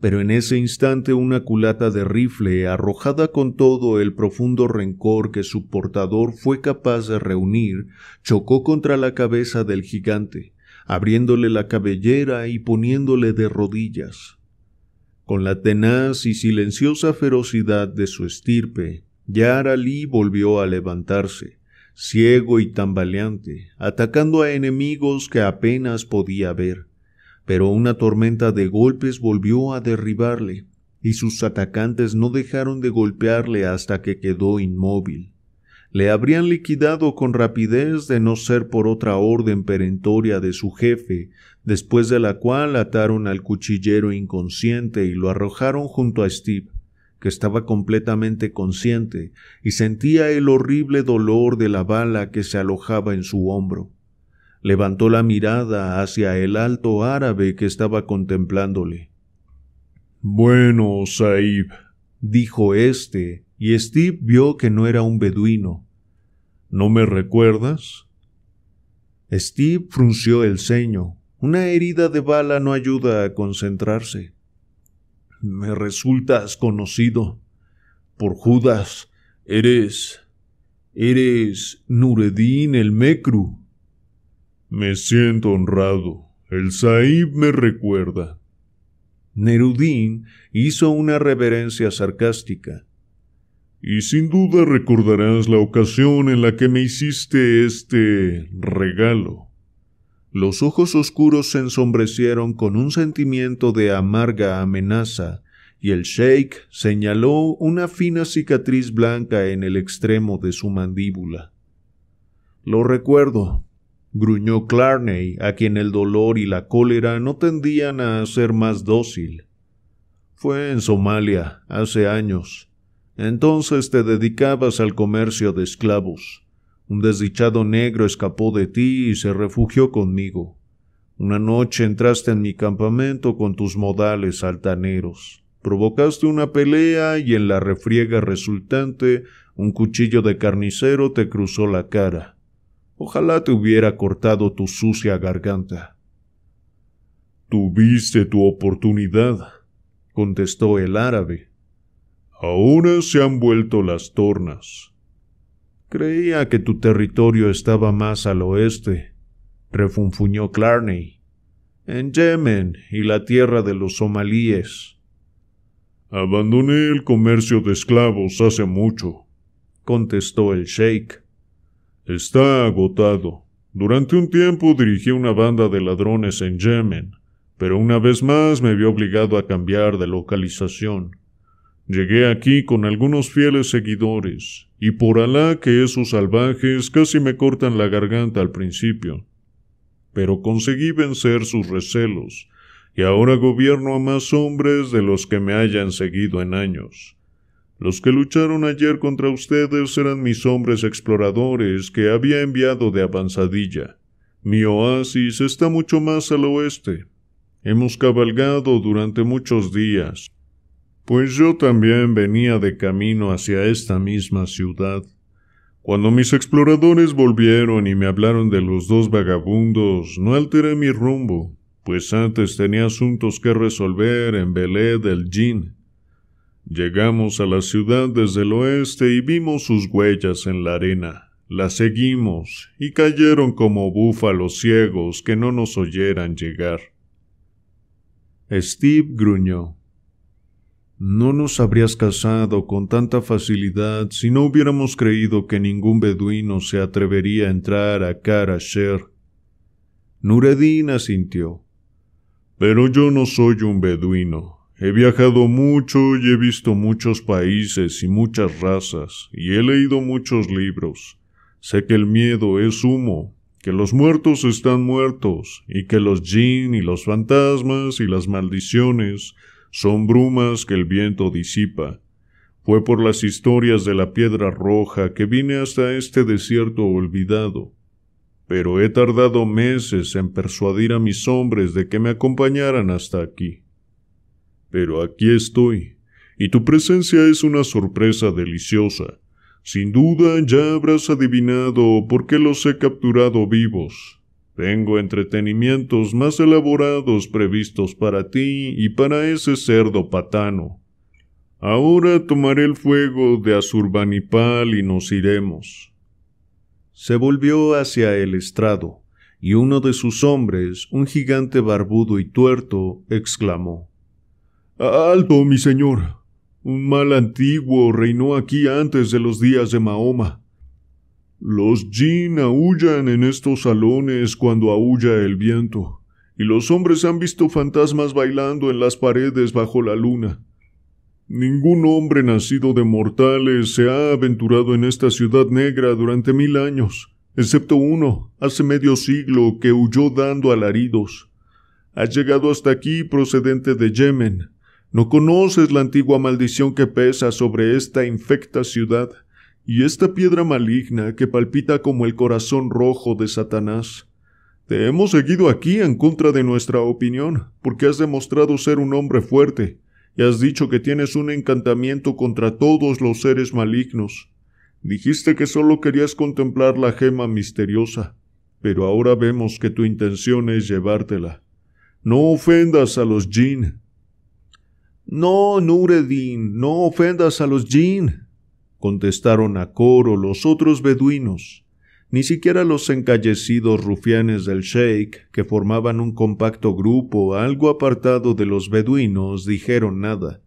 Pero en ese instante una culata de rifle, arrojada con todo el profundo rencor que su portador fue capaz de reunir, chocó contra la cabeza del gigante, abriéndole la cabellera y poniéndole de rodillas. Con la tenaz y silenciosa ferocidad de su estirpe, Yar Ali volvió a levantarse, ciego y tambaleante, atacando a enemigos que apenas podía ver, pero una tormenta de golpes volvió a derribarle, y sus atacantes no dejaron de golpearle hasta que quedó inmóvil. Le habrían liquidado con rapidez de no ser por otra orden perentoria de su jefe, después de la cual ataron al cuchillero inconsciente y lo arrojaron junto a Steve, que estaba completamente consciente y sentía el horrible dolor de la bala que se alojaba en su hombro. Levantó la mirada hacia el alto árabe que estaba contemplándole. «Bueno, Saib», dijo éste, y Steve vio que no era un beduino. ¿No me recuerdas? Steve frunció el ceño. Una herida de bala no ayuda a concentrarse. Me resultas conocido. Por Judas, eres Nureddin el Mekru. Me siento honrado. El Sahib me recuerda. Nureddin hizo una reverencia sarcástica. Y sin duda recordarás la ocasión en la que me hiciste este regalo. Los ojos oscuros se ensombrecieron con un sentimiento de amarga amenaza, y el sheik señaló una fina cicatriz blanca en el extremo de su mandíbula. Lo recuerdo, gruñó Clarney, a quien el dolor y la cólera no tendían a hacer más dócil. Fue en Somalia, hace años. Entonces te dedicabas al comercio de esclavos. Un desdichado negro escapó de ti y se refugió conmigo. Una noche entraste en mi campamento con tus modales altaneros. Provocaste una pelea y en la refriega resultante un cuchillo de carnicero te cruzó la cara. Ojalá te hubiera cortado tu sucia garganta. Tuviste tu oportunidad, contestó el árabe. Ahora se han vuelto las tornas. Creía que tu territorio estaba más al oeste, refunfuñó Clarney. En Yemen y la tierra de los somalíes. Abandoné el comercio de esclavos hace mucho, contestó el sheik. Está agotado. Durante un tiempo dirigí una banda de ladrones en Yemen, pero una vez más me vi obligado a cambiar de localización. Llegué aquí con algunos fieles seguidores, y por Alá que esos salvajes casi me cortan la garganta al principio. Pero conseguí vencer sus recelos, y ahora gobierno a más hombres de los que me hayan seguido en años. Los que lucharon ayer contra ustedes eran mis hombres exploradores que había enviado de avanzadilla. Mi oasis está mucho más al oeste. Hemos cabalgado durante muchos días, pues yo también venía de camino hacia esta misma ciudad. Cuando mis exploradores volvieron y me hablaron de los dos vagabundos, no alteré mi rumbo, pues antes tenía asuntos que resolver en Beled del Jin. Llegamos a la ciudad desde el oeste y vimos sus huellas en la arena. Las seguimos y cayeron como búfalos ciegos que no nos oyeran llegar. Steve gruñó. No nos habrías cazado con tanta facilidad si no hubiéramos creído que ningún beduino se atrevería a entrar a Kara-Sher. Nureddin asintió. Pero yo no soy un beduino. He viajado mucho y he visto muchos países y muchas razas, y he leído muchos libros. Sé que el miedo es humo, que los muertos están muertos, y que los jinn y los fantasmas y las maldiciones son brumas que el viento disipa. Fue por las historias de la Piedra Roja que vine hasta este desierto olvidado. Pero he tardado meses en persuadir a mis hombres de que me acompañaran hasta aquí. Pero aquí estoy, y tu presencia es una sorpresa deliciosa. Sin duda ya habrás adivinado por qué los he capturado vivos. Tengo entretenimientos más elaborados previstos para ti y para ese cerdo patano. Ahora tomaré el fuego de Asurbanipal y nos iremos. Se volvió hacia el estrado, y uno de sus hombres, un gigante barbudo y tuerto, exclamó: «¡Alto, mi señor! Un mal antiguo reinó aquí antes de los días de Mahoma. Los jinn aúllan en estos salones cuando aúlla el viento, y los hombres han visto fantasmas bailando en las paredes bajo la luna. Ningún hombre nacido de mortales se ha aventurado en esta ciudad negra durante 1000 años, excepto uno, hace medio siglo, que huyó dando alaridos. Has llegado hasta aquí procedente de Yemen. No conoces la antigua maldición que pesa sobre esta infecta ciudad, y esta piedra maligna que palpita como el corazón rojo de Satanás. Te hemos seguido aquí en contra de nuestra opinión, porque has demostrado ser un hombre fuerte, y has dicho que tienes un encantamiento contra todos los seres malignos. Dijiste que solo querías contemplar la gema misteriosa, pero ahora vemos que tu intención es llevártela. No ofendas a los Jinn. No, Nureddin, no ofendas a los Jinn, contestaron a coro los otros beduinos. Ni siquiera los encallecidos rufianes del sheik, que formaban un compacto grupo algo apartado de los beduinos, dijeron nada.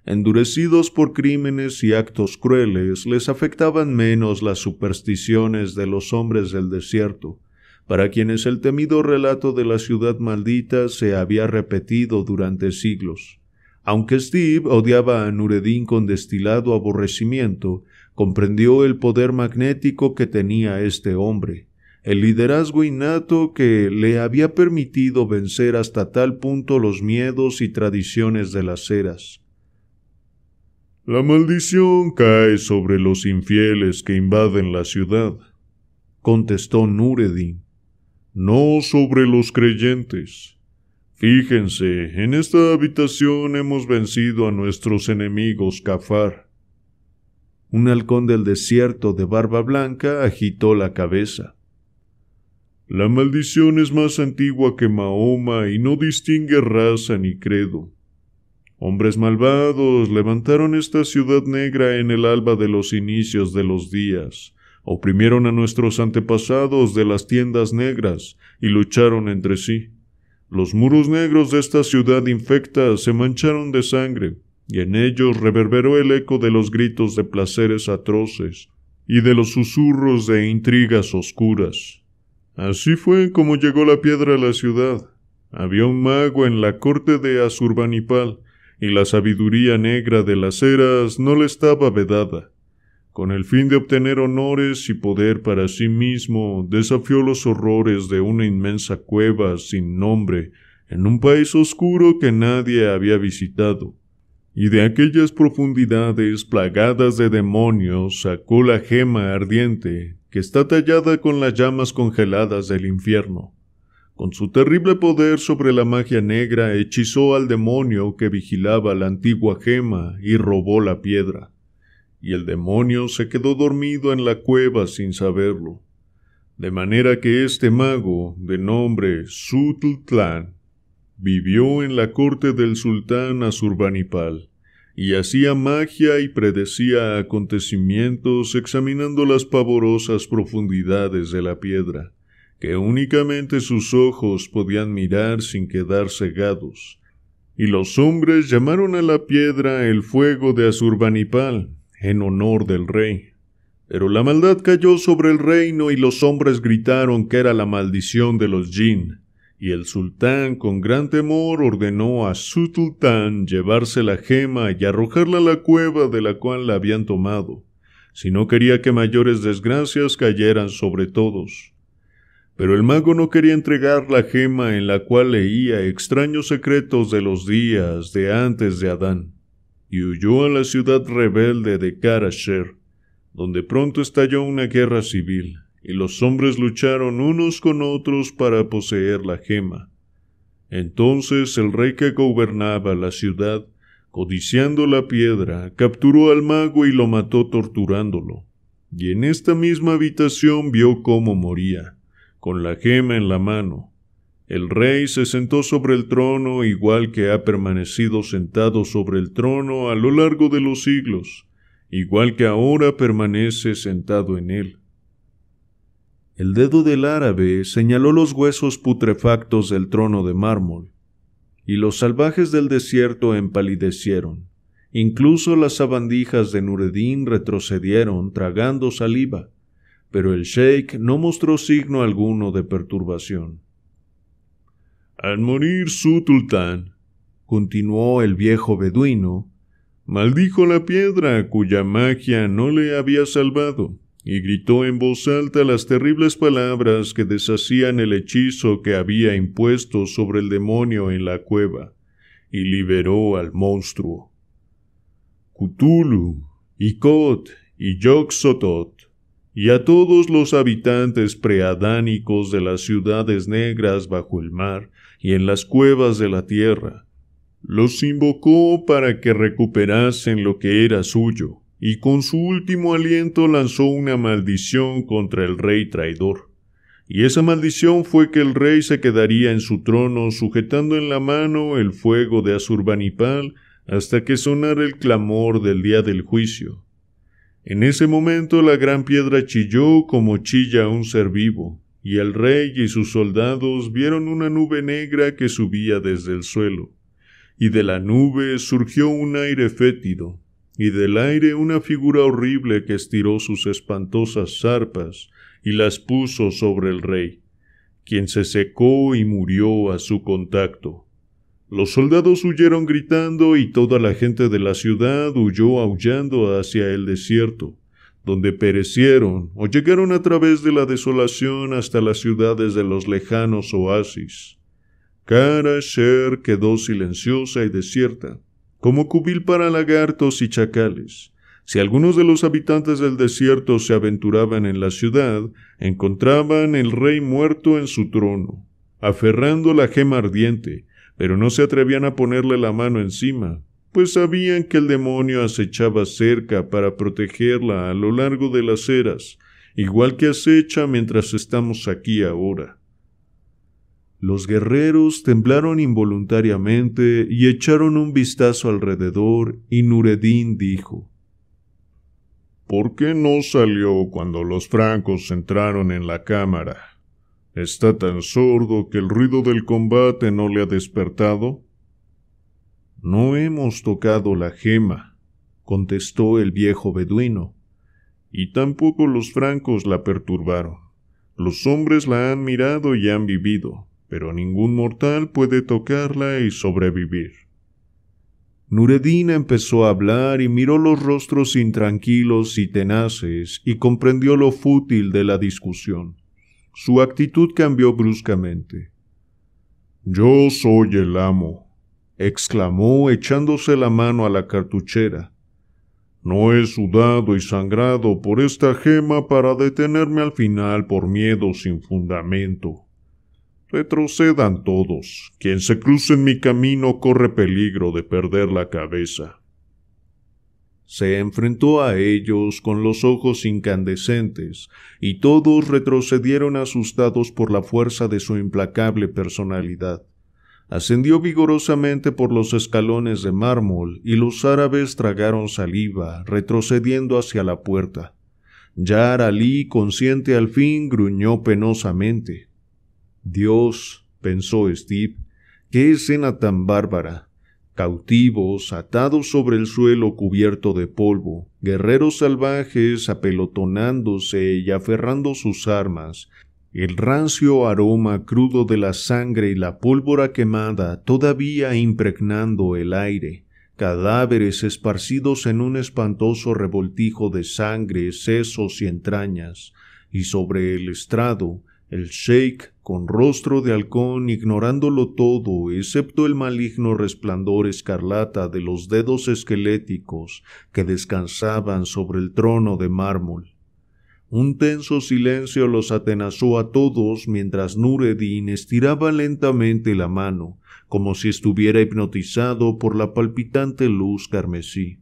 Endurecidos por crímenes y actos crueles, les afectaban menos las supersticiones de los hombres del desierto, para quienes el temido relato de la ciudad maldita se había repetido durante siglos. Aunque Steve odiaba a Nureddin con destilado aborrecimiento, comprendió el poder magnético que tenía este hombre, el liderazgo innato que le había permitido vencer hasta tal punto los miedos y tradiciones de las eras. La maldición cae sobre los infieles que invaden la ciudad, contestó Nureddin, no sobre los creyentes. Fíjense, en esta habitación hemos vencido a nuestros enemigos Kafar. Un halcón del desierto de barba blanca agitó la cabeza. La maldición es más antigua que Mahoma y no distingue raza ni credo. Hombres malvados levantaron esta ciudad negra en el alba de los inicios de los días, oprimieron a nuestros antepasados de las tiendas negras y lucharon entre sí. Los muros negros de esta ciudad infecta se mancharon de sangre, y en ellos reverberó el eco de los gritos de placeres atroces y de los susurros de intrigas oscuras. Así fue como llegó la piedra a la ciudad. Había un mago en la corte de Asurbanipal, y la sabiduría negra de las eras no le estaba vedada. Con el fin de obtener honores y poder para sí mismo, desafió los horrores de una inmensa cueva sin nombre en un país oscuro que nadie había visitado, y de aquellas profundidades plagadas de demonios sacó la gema ardiente que está tallada con las llamas congeladas del infierno. Con su terrible poder sobre la magia negra hechizó al demonio que vigilaba la antigua gema y robó la piedra. Y el demonio se quedó dormido en la cueva sin saberlo. De manera que este mago, de nombre Sutltlan, vivió en la corte del sultán Asurbanipal, y hacía magia y predecía acontecimientos examinando las pavorosas profundidades de la piedra, que únicamente sus ojos podían mirar sin quedar cegados. Y los hombres llamaron a la piedra el fuego de Asurbanipal, en honor del rey. Pero la maldad cayó sobre el reino y los hombres gritaron que era la maldición de los Jinn, y el sultán con gran temor ordenó a Sutltán llevarse la gema y arrojarla a la cueva de la cual la habían tomado, si no quería que mayores desgracias cayeran sobre todos. Pero el mago no quería entregar la gema en la cual leía extraños secretos de los días de antes de Adán, y huyó a la ciudad rebelde de Karasher, donde pronto estalló una guerra civil, y los hombres lucharon unos con otros para poseer la gema. Entonces el rey que gobernaba la ciudad, codiciando la piedra, capturó al mago y lo mató torturándolo, y en esta misma habitación vio cómo moría, con la gema en la mano. El rey se sentó sobre el trono igual que ha permanecido sentado sobre el trono a lo largo de los siglos, igual que ahora permanece sentado en él. El dedo del árabe señaló los huesos putrefactos del trono de mármol, y los salvajes del desierto empalidecieron. Incluso las sabandijas de Nureddin retrocedieron tragando saliva, pero el sheik no mostró signo alguno de perturbación. Al morir Sutltán, continuó el viejo beduino, maldijo la piedra cuya magia no le había salvado, y gritó en voz alta las terribles palabras que deshacían el hechizo que había impuesto sobre el demonio en la cueva, y liberó al monstruo. Cthulhu, Ikot y Yog-Sothoth, y a todos los habitantes preadánicos de las ciudades negras bajo el mar y en las cuevas de la tierra, los invocó para que recuperasen lo que era suyo, y con su último aliento lanzó una maldición contra el rey traidor. Y esa maldición fue que el rey se quedaría en su trono sujetando en la mano el fuego de Asurbanipal hasta que sonara el clamor del día del juicio. En ese momento la gran piedra chilló como chilla un ser vivo, y el rey y sus soldados vieron una nube negra que subía desde el suelo, y de la nube surgió un aire fétido, y del aire una figura horrible que estiró sus espantosas zarpas y las puso sobre el rey, quien se secó y murió a su contacto. Los soldados huyeron gritando y toda la gente de la ciudad huyó aullando hacia el desierto, donde perecieron o llegaron a través de la desolación hasta las ciudades de los lejanos oasis. Kara Sher quedó silenciosa y desierta, como cubil para lagartos y chacales. Si algunos de los habitantes del desierto se aventuraban en la ciudad, encontraban el rey muerto en su trono, aferrando la gema ardiente, pero no se atrevían a ponerle la mano encima, pues sabían que el demonio acechaba cerca para protegerla a lo largo de las eras, igual que acecha mientras estamos aquí ahora. Los guerreros temblaron involuntariamente y echaron un vistazo alrededor, y Nureddin dijo: ¿Por qué no salió cuando los francos entraron en la cámara? ¿Está tan sordo que el ruido del combate no le ha despertado? No hemos tocado la gema, contestó el viejo beduino, y tampoco los francos la perturbaron. Los hombres la han mirado y han vivido, pero ningún mortal puede tocarla y sobrevivir. Nureddin empezó a hablar y miró los rostros intranquilos y tenaces y comprendió lo fútil de la discusión. Su actitud cambió bruscamente. «Yo soy el amo», exclamó echándose la mano a la cartuchera. «No he sudado y sangrado por esta gema para detenerme al final por miedo sin fundamento. Retrocedan todos. Quien se cruce en mi camino corre peligro de perder la cabeza». Se enfrentó a ellos con los ojos incandescentes, y todos retrocedieron asustados por la fuerza de su implacable personalidad. Ascendió vigorosamente por los escalones de mármol, y los árabes tragaron saliva, retrocediendo hacia la puerta. Yar Ali, consciente al fin, gruñó penosamente. «Dios», pensó Steve, «qué escena tan bárbara. Cautivos, atados sobre el suelo cubierto de polvo, guerreros salvajes apelotonándose y aferrando sus armas, el rancio aroma crudo de la sangre y la pólvora quemada todavía impregnando el aire, cadáveres esparcidos en un espantoso revoltijo de sangre, sesos y entrañas, y sobre el estrado, el sheik, con rostro de halcón, ignorándolo todo, excepto el maligno resplandor escarlata de los dedos esqueléticos que descansaban sobre el trono de mármol. Un tenso silencio los atenazó a todos mientras Nureddin estiraba lentamente la mano, como si estuviera hipnotizado por la palpitante luz carmesí.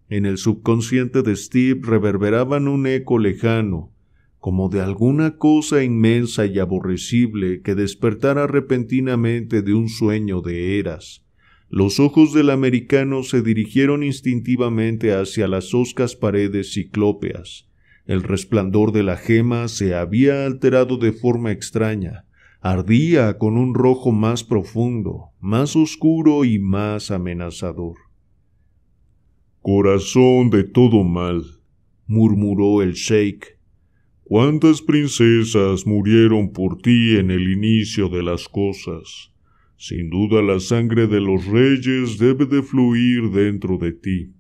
En el subconsciente de Steve reverberaban un eco lejano, como de alguna cosa inmensa y aborrecible que despertara repentinamente de un sueño de eras. Los ojos del americano se dirigieron instintivamente hacia las hoscas paredes ciclópeas. El resplandor de la gema se había alterado de forma extraña. Ardía con un rojo más profundo, más oscuro y más amenazador. «Corazón de todo mal», murmuró el sheik. «¿Cuántas princesas murieron por ti en el inicio de las cosas? Sin duda la sangre de los reyes debe de fluir dentro de ti.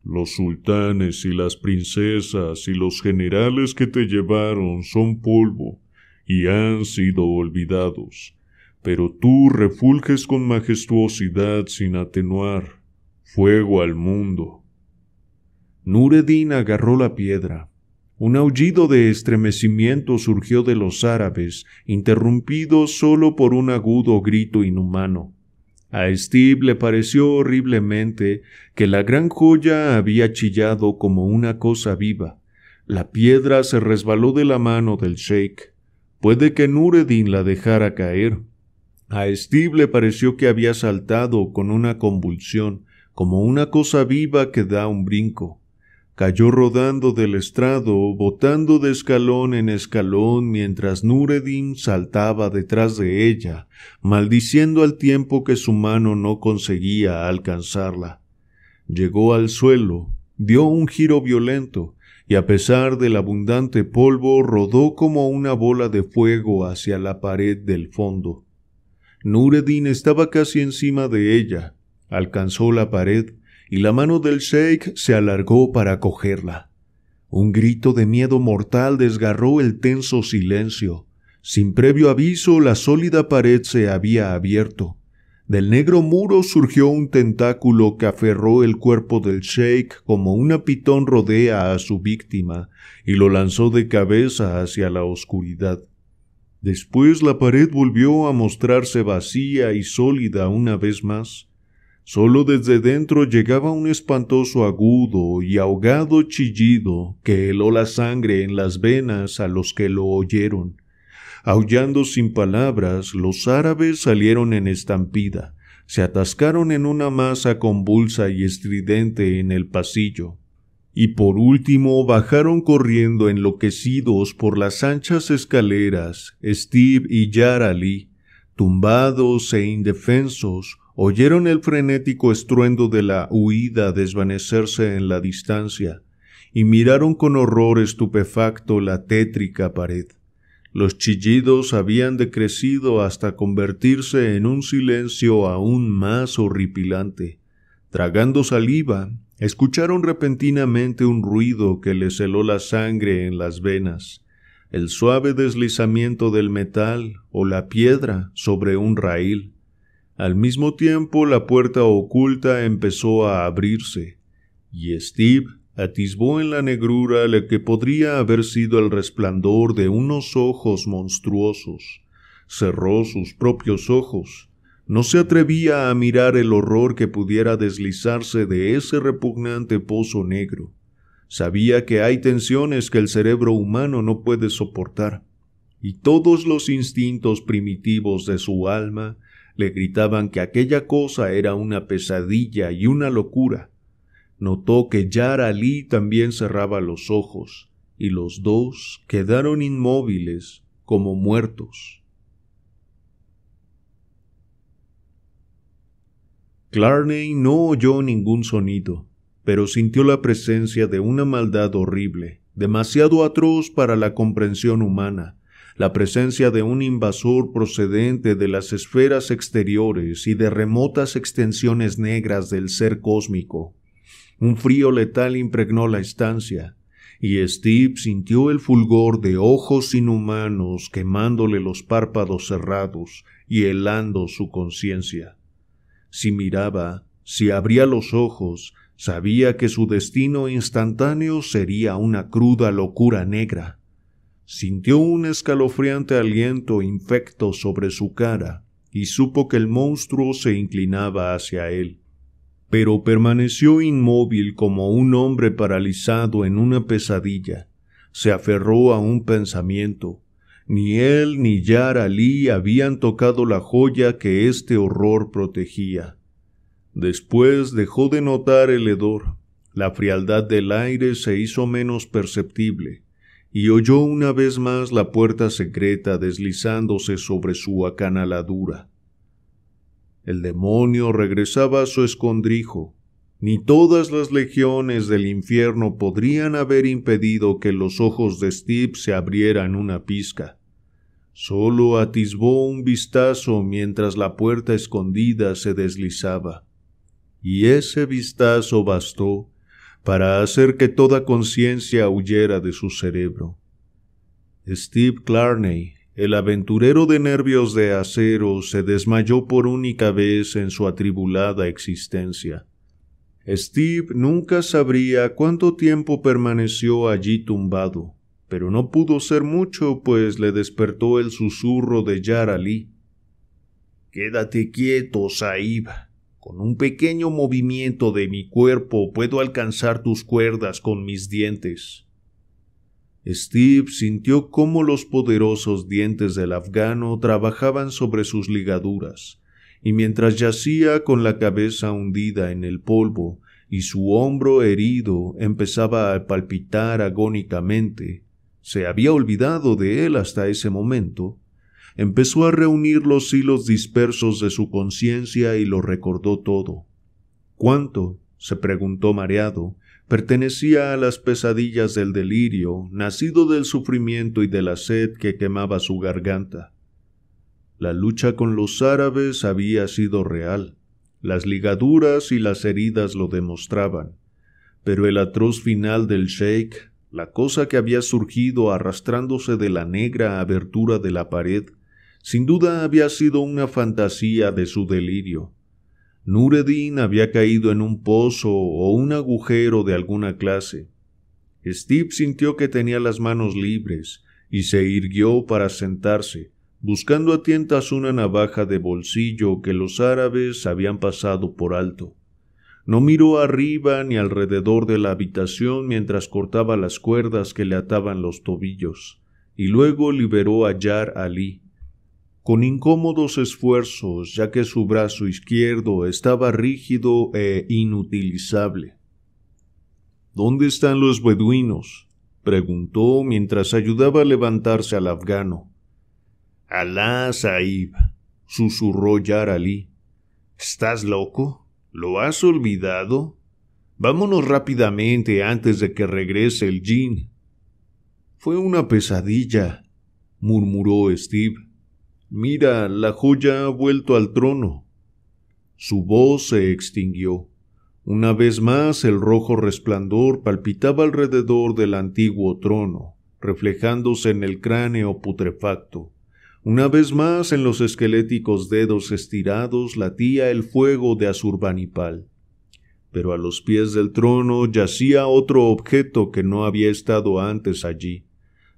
Los sultanes y las princesas y los generales que te llevaron son polvo y han sido olvidados, pero tú refulges con majestuosidad sin atenuar. Fuego al mundo». Nureddin agarró la piedra. Un aullido de estremecimiento surgió de los árabes, interrumpido solo por un agudo grito inhumano. A Steve le pareció horriblemente que la gran joya había chillado como una cosa viva. La piedra se resbaló de la mano del sheik. Puede que Nureddin la dejara caer. A Steve le pareció que había saltado con una convulsión, como una cosa viva que da un brinco. Cayó rodando del estrado, botando de escalón en escalón mientras Nureddin saltaba detrás de ella, maldiciendo al tiempo que su mano no conseguía alcanzarla. Llegó al suelo, dio un giro violento, y a pesar del abundante polvo rodó como una bola de fuego hacia la pared del fondo. Nureddin estaba casi encima de ella, alcanzó la pared, y la mano del sheik se alargó para cogerla. Un grito de miedo mortal desgarró el tenso silencio. Sin previo aviso, la sólida pared se había abierto. Del negro muro surgió un tentáculo que aferró el cuerpo del sheik como una pitón rodea a su víctima y lo lanzó de cabeza hacia la oscuridad. Después la pared volvió a mostrarse vacía y sólida una vez más. Solo desde dentro llegaba un espantoso agudo y ahogado chillido que heló la sangre en las venas a los que lo oyeron. Aullando sin palabras, los árabes salieron en estampida, se atascaron en una masa convulsa y estridente en el pasillo, y por último bajaron corriendo enloquecidos por las anchas escaleras. Steve y Yar Ali, tumbados e indefensos, oyeron el frenético estruendo de la huida desvanecerse en la distancia, y miraron con horror estupefacto la tétrica pared. Los chillidos habían decrecido hasta convertirse en un silencio aún más horripilante. Tragando saliva, escucharon repentinamente un ruido que les heló la sangre en las venas, el suave deslizamiento del metal o la piedra sobre un raíl. Al mismo tiempo, la puerta oculta empezó a abrirse, y Steve atisbó en la negrura lo que podría haber sido el resplandor de unos ojos monstruosos. Cerró sus propios ojos. No se atrevía a mirar el horror que pudiera deslizarse de ese repugnante pozo negro. Sabía que hay tensiones que el cerebro humano no puede soportar, y todos los instintos primitivos de su alma le gritaban que aquella cosa era una pesadilla y una locura. Notó que Yar Ali también cerraba los ojos, y los dos quedaron inmóviles como muertos. Clarney no oyó ningún sonido, pero sintió la presencia de una maldad horrible, demasiado atroz para la comprensión humana, la presencia de un invasor procedente de las esferas exteriores y de remotas extensiones negras del ser cósmico. Un frío letal impregnó la estancia, y Steve sintió el fulgor de ojos inhumanos quemándole los párpados cerrados y helando su conciencia. Si miraba, si abría los ojos, sabía que su destino instantáneo sería una cruda locura negra. Sintió un escalofriante aliento infecto sobre su cara y supo que el monstruo se inclinaba hacia él. Pero permaneció inmóvil como un hombre paralizado en una pesadilla. Se aferró a un pensamiento. Ni él ni Yar Ali habían tocado la joya que este horror protegía. Después dejó de notar el hedor. La frialdad del aire se hizo menos perceptible, y oyó una vez más la puerta secreta deslizándose sobre su acanaladura. El demonio regresaba a su escondrijo. Ni todas las legiones del infierno podrían haber impedido que los ojos de Steve se abrieran una pizca. Solo atisbó un vistazo mientras la puerta escondida se deslizaba. Y ese vistazo bastó para hacer que toda conciencia huyera de su cerebro. Steve Clarney, el aventurero de nervios de acero, se desmayó por única vez en su atribulada existencia. Steve nunca sabría cuánto tiempo permaneció allí tumbado, pero no pudo ser mucho, pues le despertó el susurro de Yar Ali. Quédate quieto, Saib. Con un pequeño movimiento de mi cuerpo puedo alcanzar tus cuerdas con mis dientes. Steve sintió cómo los poderosos dientes del afgano trabajaban sobre sus ligaduras, y mientras yacía con la cabeza hundida en el polvo y su hombro herido empezaba a palpitar agónicamente, se había olvidado de él hasta ese momento, empezó a reunir los hilos dispersos de su conciencia y lo recordó todo. ¿Cuánto? Se preguntó mareado. Pertenecía a las pesadillas del delirio, nacido del sufrimiento y de la sed que quemaba su garganta. La lucha con los árabes había sido real. Las ligaduras y las heridas lo demostraban. Pero el atroz final del sheik, la cosa que había surgido arrastrándose de la negra abertura de la pared, sin duda había sido una fantasía de su delirio. Nureddin había caído en un pozo o un agujero de alguna clase. Steve sintió que tenía las manos libres y se irguió para sentarse, buscando a tientas una navaja de bolsillo que los árabes habían pasado por alto. No miró arriba ni alrededor de la habitación mientras cortaba las cuerdas que le ataban los tobillos, y luego liberó a Yar Ali. Con incómodos esfuerzos, ya que su brazo izquierdo estaba rígido e inutilizable. ¿Dónde están los beduinos?, preguntó mientras ayudaba a levantarse al afgano. Alá, Saib, susurró Yar Ali. ¿Estás loco? ¿Lo has olvidado? Vámonos rápidamente antes de que regrese el djinn. Fue una pesadilla, murmuró Steve. Mira, la joya ha vuelto al trono. Su voz se extinguió. Una vez más el rojo resplandor palpitaba alrededor del antiguo trono, reflejándose en el cráneo putrefacto. Una vez más en los esqueléticos dedos estirados latía el fuego de Asurbanipal. Pero a los pies del trono yacía otro objeto que no había estado antes allí.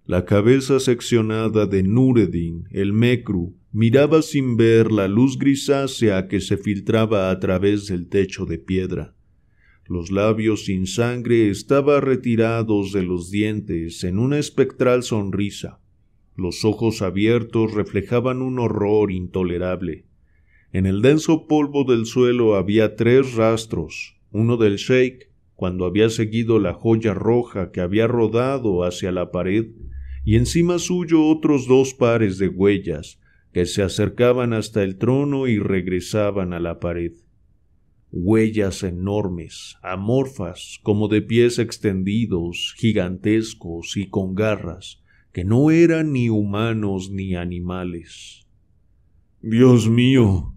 La cabeza seccionada de Nureddin, el Mekru, miraba sin ver la luz grisácea que se filtraba a través del techo de piedra. Los labios sin sangre estaban retirados de los dientes en una espectral sonrisa. Los ojos abiertos reflejaban un horror intolerable. En el denso polvo del suelo había 3 rastros, uno del sheik, cuando había seguido la joya roja que había rodado hacia la pared, y encima suyo otros 2 pares de huellas que se acercaban hasta el trono y regresaban a la pared. Huellas enormes, amorfas, como de pies extendidos, gigantescos y con garras, que no eran ni humanos ni animales. «¡Dios mío!»,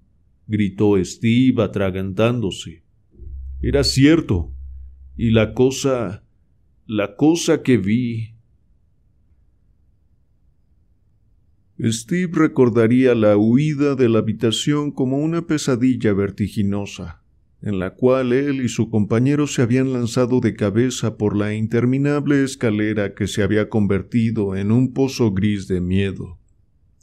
gritó Steve atragantándose. Era cierto, y la cosa que vi. Steve recordaría la huida de la habitación como una pesadilla vertiginosa, en la cual él y su compañero se habían lanzado de cabeza por la interminable escalera que se había convertido en un pozo gris de miedo.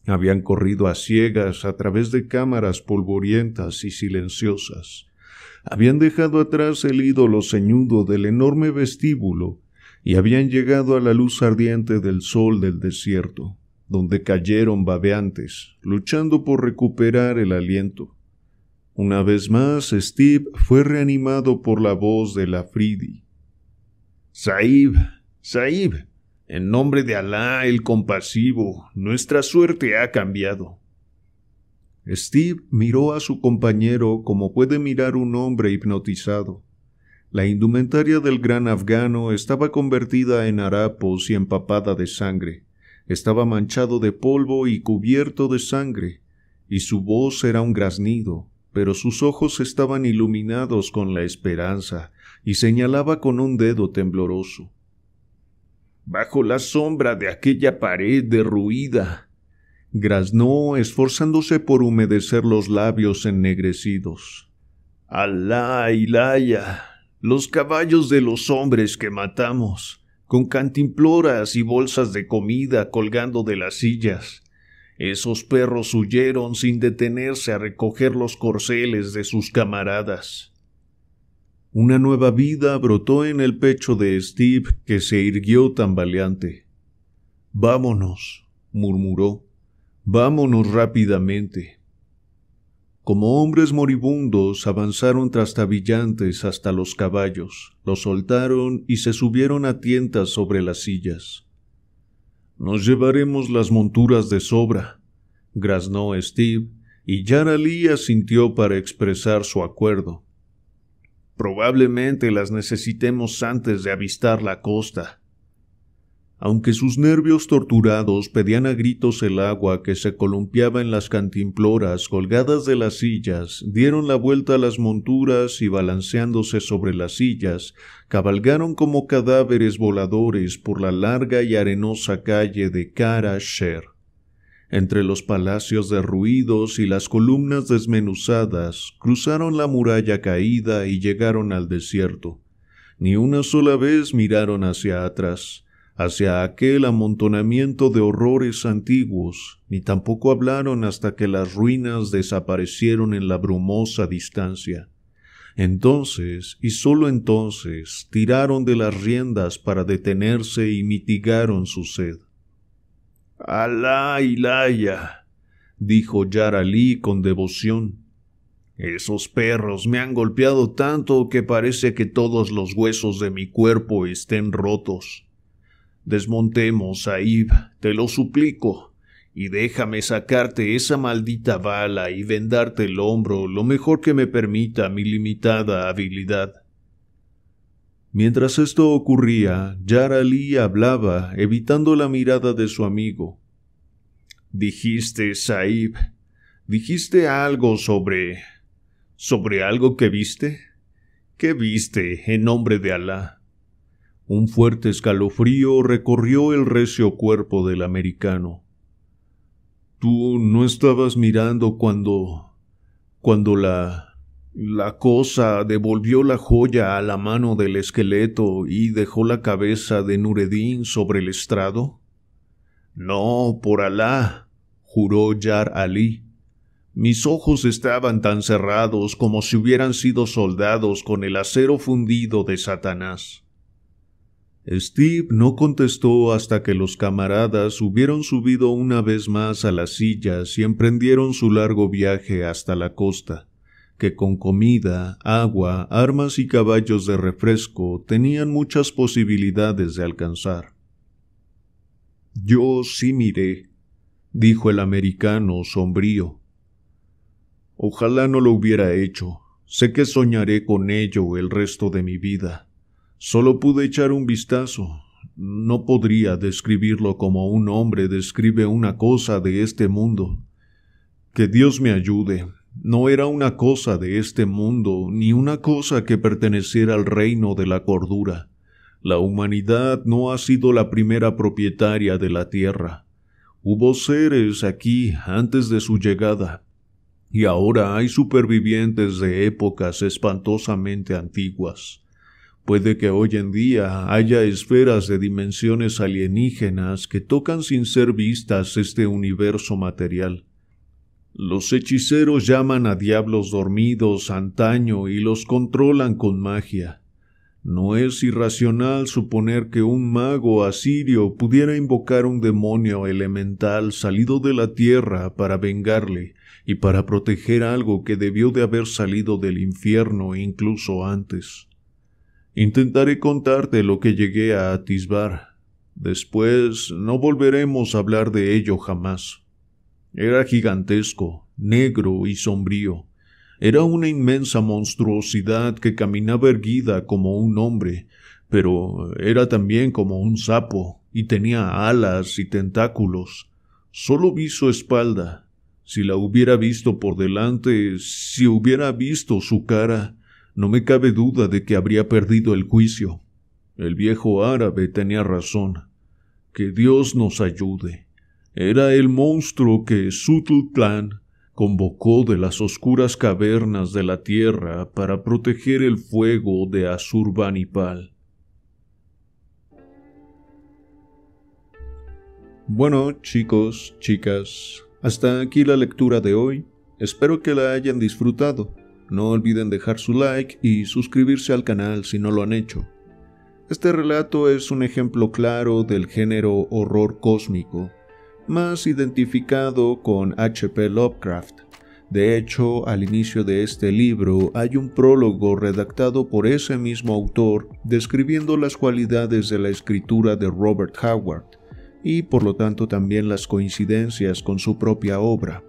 Habían corrido a ciegas a través de cámaras polvorientas y silenciosas. Habían dejado atrás el ídolo ceñudo del enorme vestíbulo y habían llegado a la luz ardiente del sol del desierto, donde cayeron babeantes, luchando por recuperar el aliento. Una vez más, Steve fue reanimado por la voz del Afridi. «Saib, Saib, en nombre de Alá el compasivo, nuestra suerte ha cambiado». Steve miró a su compañero como puede mirar un hombre hipnotizado. La indumentaria del gran afgano estaba convertida en harapos y empapada de sangre. Estaba manchado de polvo y cubierto de sangre, y su voz era un graznido, pero sus ojos estaban iluminados con la esperanza, y señalaba con un dedo tembloroso. «Bajo la sombra de aquella pared derruida», graznó, esforzándose por humedecer los labios ennegrecidos. «Alá Ilaya, los caballos de los hombres que matamos, con cantimploras y bolsas de comida colgando de las sillas, Esos perros huyeron sin detenerse a recoger los corceles de sus camaradas. Una nueva vida brotó en el pecho de Steve, que se irguió tambaleante. «Vámonos», murmuró. «Vámonos rápidamente». Como hombres moribundos avanzaron trastabillantes hasta los caballos, los soltaron y se subieron a tientas sobre las sillas. «Nos llevaremos las monturas de sobra», graznó Steve, y Yara Lee asintió para expresar su acuerdo. «Probablemente las necesitemos antes de avistar la costa». Aunque sus nervios torturados pedían a gritos el agua que se columpiaba en las cantimploras colgadas de las sillas, dieron la vuelta a las monturas y, balanceándose sobre las sillas, cabalgaron como cadáveres voladores por la larga y arenosa calle de Kara Sher. Entre los palacios derruidos y las columnas desmenuzadas, cruzaron la muralla caída y llegaron al desierto. Ni una sola vez miraron hacia atrás, hacia aquel amontonamiento de horrores antiguos, ni tampoco hablaron hasta que las ruinas desaparecieron en la brumosa distancia. Entonces, y sólo entonces, tiraron de las riendas para detenerse y mitigaron su sed. «Alá Ilaya», dijo Yara Lee con devoción. «Esos perros me han golpeado tanto que parece que todos los huesos de mi cuerpo estén rotos. Desmontemos, Saib, te lo suplico, y déjame sacarte esa maldita bala y vendarte el hombro lo mejor que me permita mi limitada habilidad». Mientras esto ocurría, Yara Lee hablaba, evitando la mirada de su amigo. «Dijiste, Saib, dijiste algo sobre algo que viste. ¿Qué viste, en nombre de Alá?» Un fuerte escalofrío recorrió el recio cuerpo del americano. «¿Tú no estabas mirando cuando la cosa devolvió la joya a la mano del esqueleto y dejó la cabeza de Nureddin sobre el estrado?» «No, por Alá», juró Yar Ali. «Mis ojos estaban tan cerrados como si hubieran sido soldados con el acero fundido de Satanás». Steve no contestó hasta que los camaradas hubieron subido una vez más a las sillas y emprendieron su largo viaje hasta la costa, que con comida, agua, armas y caballos de refresco tenían muchas posibilidades de alcanzar. «Yo sí miré», dijo el americano sombrío. «Ojalá no lo hubiera hecho. Sé que soñaré con ello el resto de mi vida. Solo pude echar un vistazo. No podría describirlo como un hombre describe una cosa de este mundo. Que Dios me ayude. No era una cosa de este mundo, ni una cosa que perteneciera al reino de la cordura. La humanidad no ha sido la primera propietaria de la tierra. Hubo seres aquí antes de su llegada, y ahora hay supervivientes de épocas espantosamente antiguas. Puede que hoy en día haya esferas de dimensiones alienígenas que tocan sin ser vistas este universo material. Los hechiceros llaman a diablos dormidos antaño y los controlan con magia. No es irracional suponer que un mago asirio pudiera invocar un demonio elemental salido de la tierra para vengarle y para proteger algo que debió de haber salido del infierno incluso antes. Intentaré contarte lo que llegué a atisbar. Después no volveremos a hablar de ello jamás. Era gigantesco, negro y sombrío. Era una inmensa monstruosidad que caminaba erguida como un hombre, pero era también como un sapo, y tenía alas y tentáculos. Solo vi su espalda. Si la hubiera visto por delante, si hubiera visto su cara, no me cabe duda de que habría perdido el juicio. El viejo árabe tenía razón. Que Dios nos ayude. Era el monstruo que Sutltlan convocó de las oscuras cavernas de la tierra para proteger el fuego de Asurbanipal. Bueno, chicos, chicas, Hasta aquí la lectura de hoy. Espero que la hayan disfrutado. No olviden dejar su like y suscribirse al canal si no lo han hecho. Este relato es un ejemplo claro del género horror cósmico, más identificado con H.P. Lovecraft. De hecho, al inicio de este libro hay un prólogo redactado por ese mismo autor describiendo las cualidades de la escritura de Robert Howard y por lo tanto también las coincidencias con su propia obra.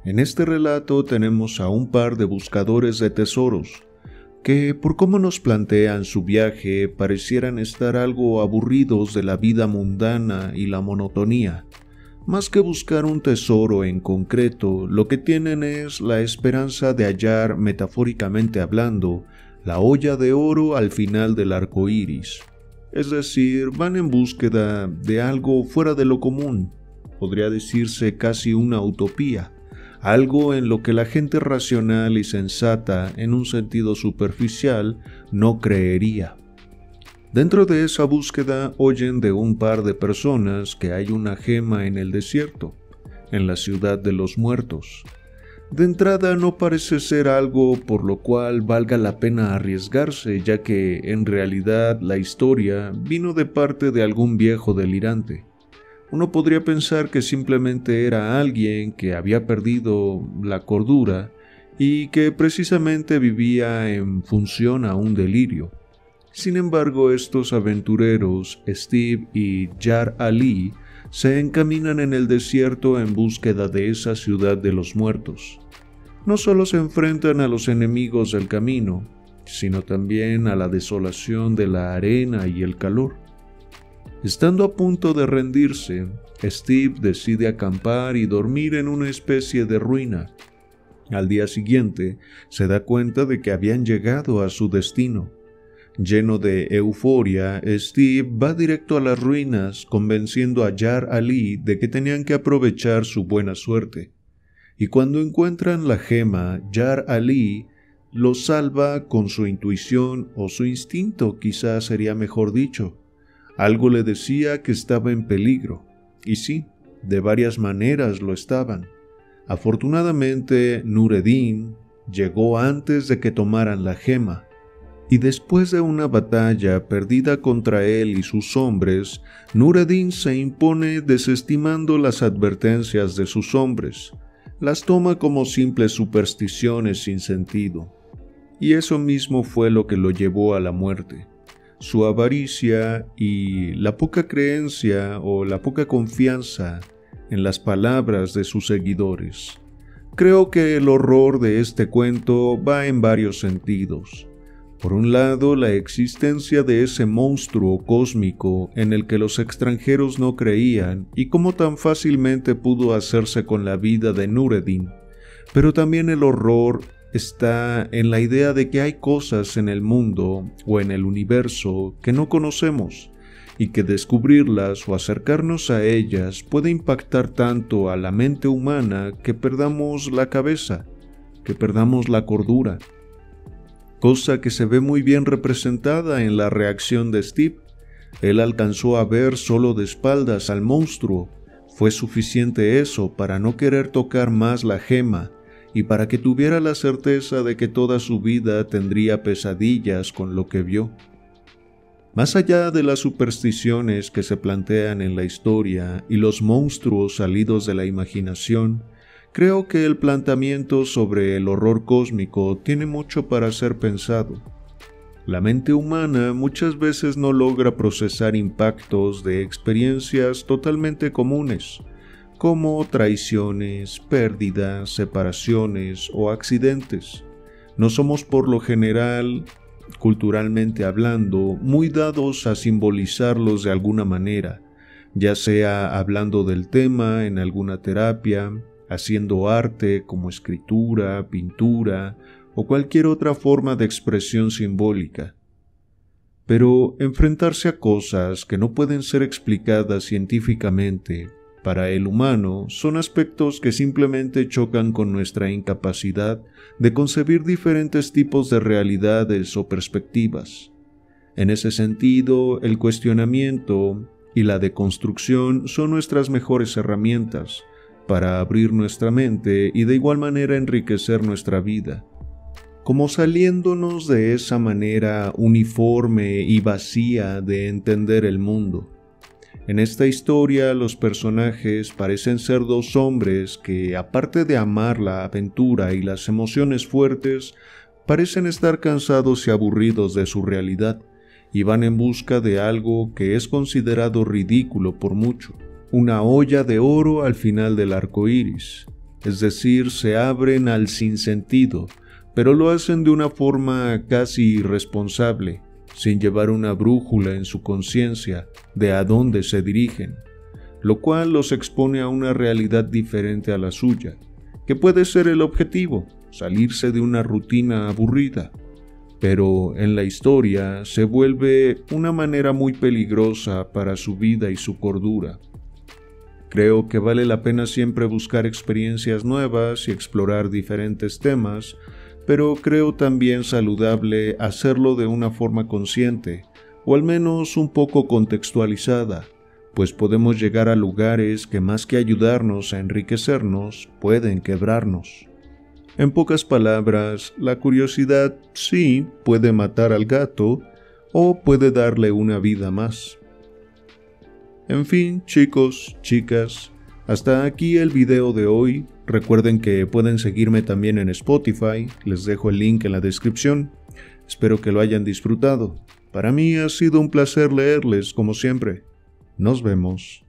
En este relato tenemos a un par de buscadores de tesoros que, por cómo nos plantean su viaje, parecieran estar algo aburridos de la vida mundana y la monotonía. Más que buscar un tesoro en concreto, lo que tienen es la esperanza de hallar, metafóricamente hablando, la olla de oro al final del arco iris. Es decir, van en búsqueda de algo fuera de lo común, podría decirse casi una utopía, algo en lo que la gente racional y sensata, en un sentido superficial, no creería. Dentro de esa búsqueda oyen de un par de personas que hay una gema en el desierto, en la ciudad de los muertos. De entrada no parece ser algo por lo cual valga la pena arriesgarse, ya que en realidad la historia vino de parte de algún viejo delirante. Uno podría pensar que simplemente era alguien que había perdido la cordura y que precisamente vivía en función a un delirio. Sin embargo, estos aventureros, Steve y Jar Ali, se encaminan en el desierto en búsqueda de esa ciudad de los muertos. No solo se enfrentan a los enemigos del camino, sino también a la desolación de la arena y el calor. Estando a punto de rendirse, Steve decide acampar y dormir en una especie de ruina. Al día siguiente, se da cuenta de que habían llegado a su destino. Lleno de euforia, Steve va directo a las ruinas, convenciendo a Jar Ali de que tenían que aprovechar su buena suerte. Y cuando encuentran la gema, Jar Ali lo salva con su intuición o su instinto, quizás sería mejor dicho. Algo le decía que estaba en peligro, y sí, de varias maneras lo estaban. Afortunadamente, Nureddin llegó antes de que tomaran la gema, y después de una batalla perdida contra él y sus hombres, Nureddin se impone desestimando las advertencias de sus hombres. Las toma como simples supersticiones sin sentido. Y eso mismo fue lo que lo llevó a la muerte. Su avaricia y la poca creencia o la poca confianza en las palabras de sus seguidores. Creo que el horror de este cuento va en varios sentidos. Por un lado, la existencia de ese monstruo cósmico en el que los extranjeros no creían y cómo tan fácilmente pudo hacerse con la vida de Nureddin. Pero también el horror está en la idea de que hay cosas en el mundo o en el universo que no conocemos y que descubrirlas o acercarnos a ellas puede impactar tanto a la mente humana que perdamos la cabeza, que perdamos la cordura. Cosa que se ve muy bien representada en la reacción de Steve. Él alcanzó a ver solo de espaldas al monstruo. Fue suficiente eso para no querer tocar más la gema y para que tuviera la certeza de que toda su vida tendría pesadillas con lo que vio. Más allá de las supersticiones que se plantean en la historia y los monstruos salidos de la imaginación, creo que el planteamiento sobre el horror cósmico tiene mucho para ser pensado. La mente humana muchas veces no logra procesar impactos de experiencias totalmente comunes, como traiciones, pérdidas, separaciones o accidentes. No somos por lo general, culturalmente hablando, muy dados a simbolizarlos de alguna manera, ya sea hablando del tema en alguna terapia, haciendo arte como escritura, pintura o cualquier otra forma de expresión simbólica. Pero enfrentarse a cosas que no pueden ser explicadas científicamente, para el humano, son aspectos que simplemente chocan con nuestra incapacidad de concebir diferentes tipos de realidades o perspectivas. En ese sentido, el cuestionamiento y la deconstrucción son nuestras mejores herramientas, para abrir nuestra mente y de igual manera enriquecer nuestra vida, como saliéndonos de esa manera uniforme y vacía de entender el mundo. En esta historia los personajes parecen ser dos hombres que, aparte de amar la aventura y las emociones fuertes, parecen estar cansados y aburridos de su realidad y van en busca de algo que es considerado ridículo por mucho, una olla de oro al final del arco iris, es decir, se abren al sinsentido, pero lo hacen de una forma casi irresponsable, sin llevar una brújula en su conciencia de a dónde se dirigen, lo cual los expone a una realidad diferente a la suya, que puede ser el objetivo, salirse de una rutina aburrida, pero en la historia se vuelve una manera muy peligrosa para su vida y su cordura. Creo que vale la pena siempre buscar experiencias nuevas y explorar diferentes temas, pero creo también saludable hacerlo de una forma consciente, o al menos un poco contextualizada, pues podemos llegar a lugares que más que ayudarnos a enriquecernos, pueden quebrarnos. En pocas palabras, la curiosidad sí puede matar al gato, o puede darle una vida más. En fin, chicos, chicas, hasta aquí el video de hoy. Recuerden que pueden seguirme también en Spotify, les dejo el link en la descripción. Espero que lo hayan disfrutado. Para mí ha sido un placer leerles como siempre. Nos vemos.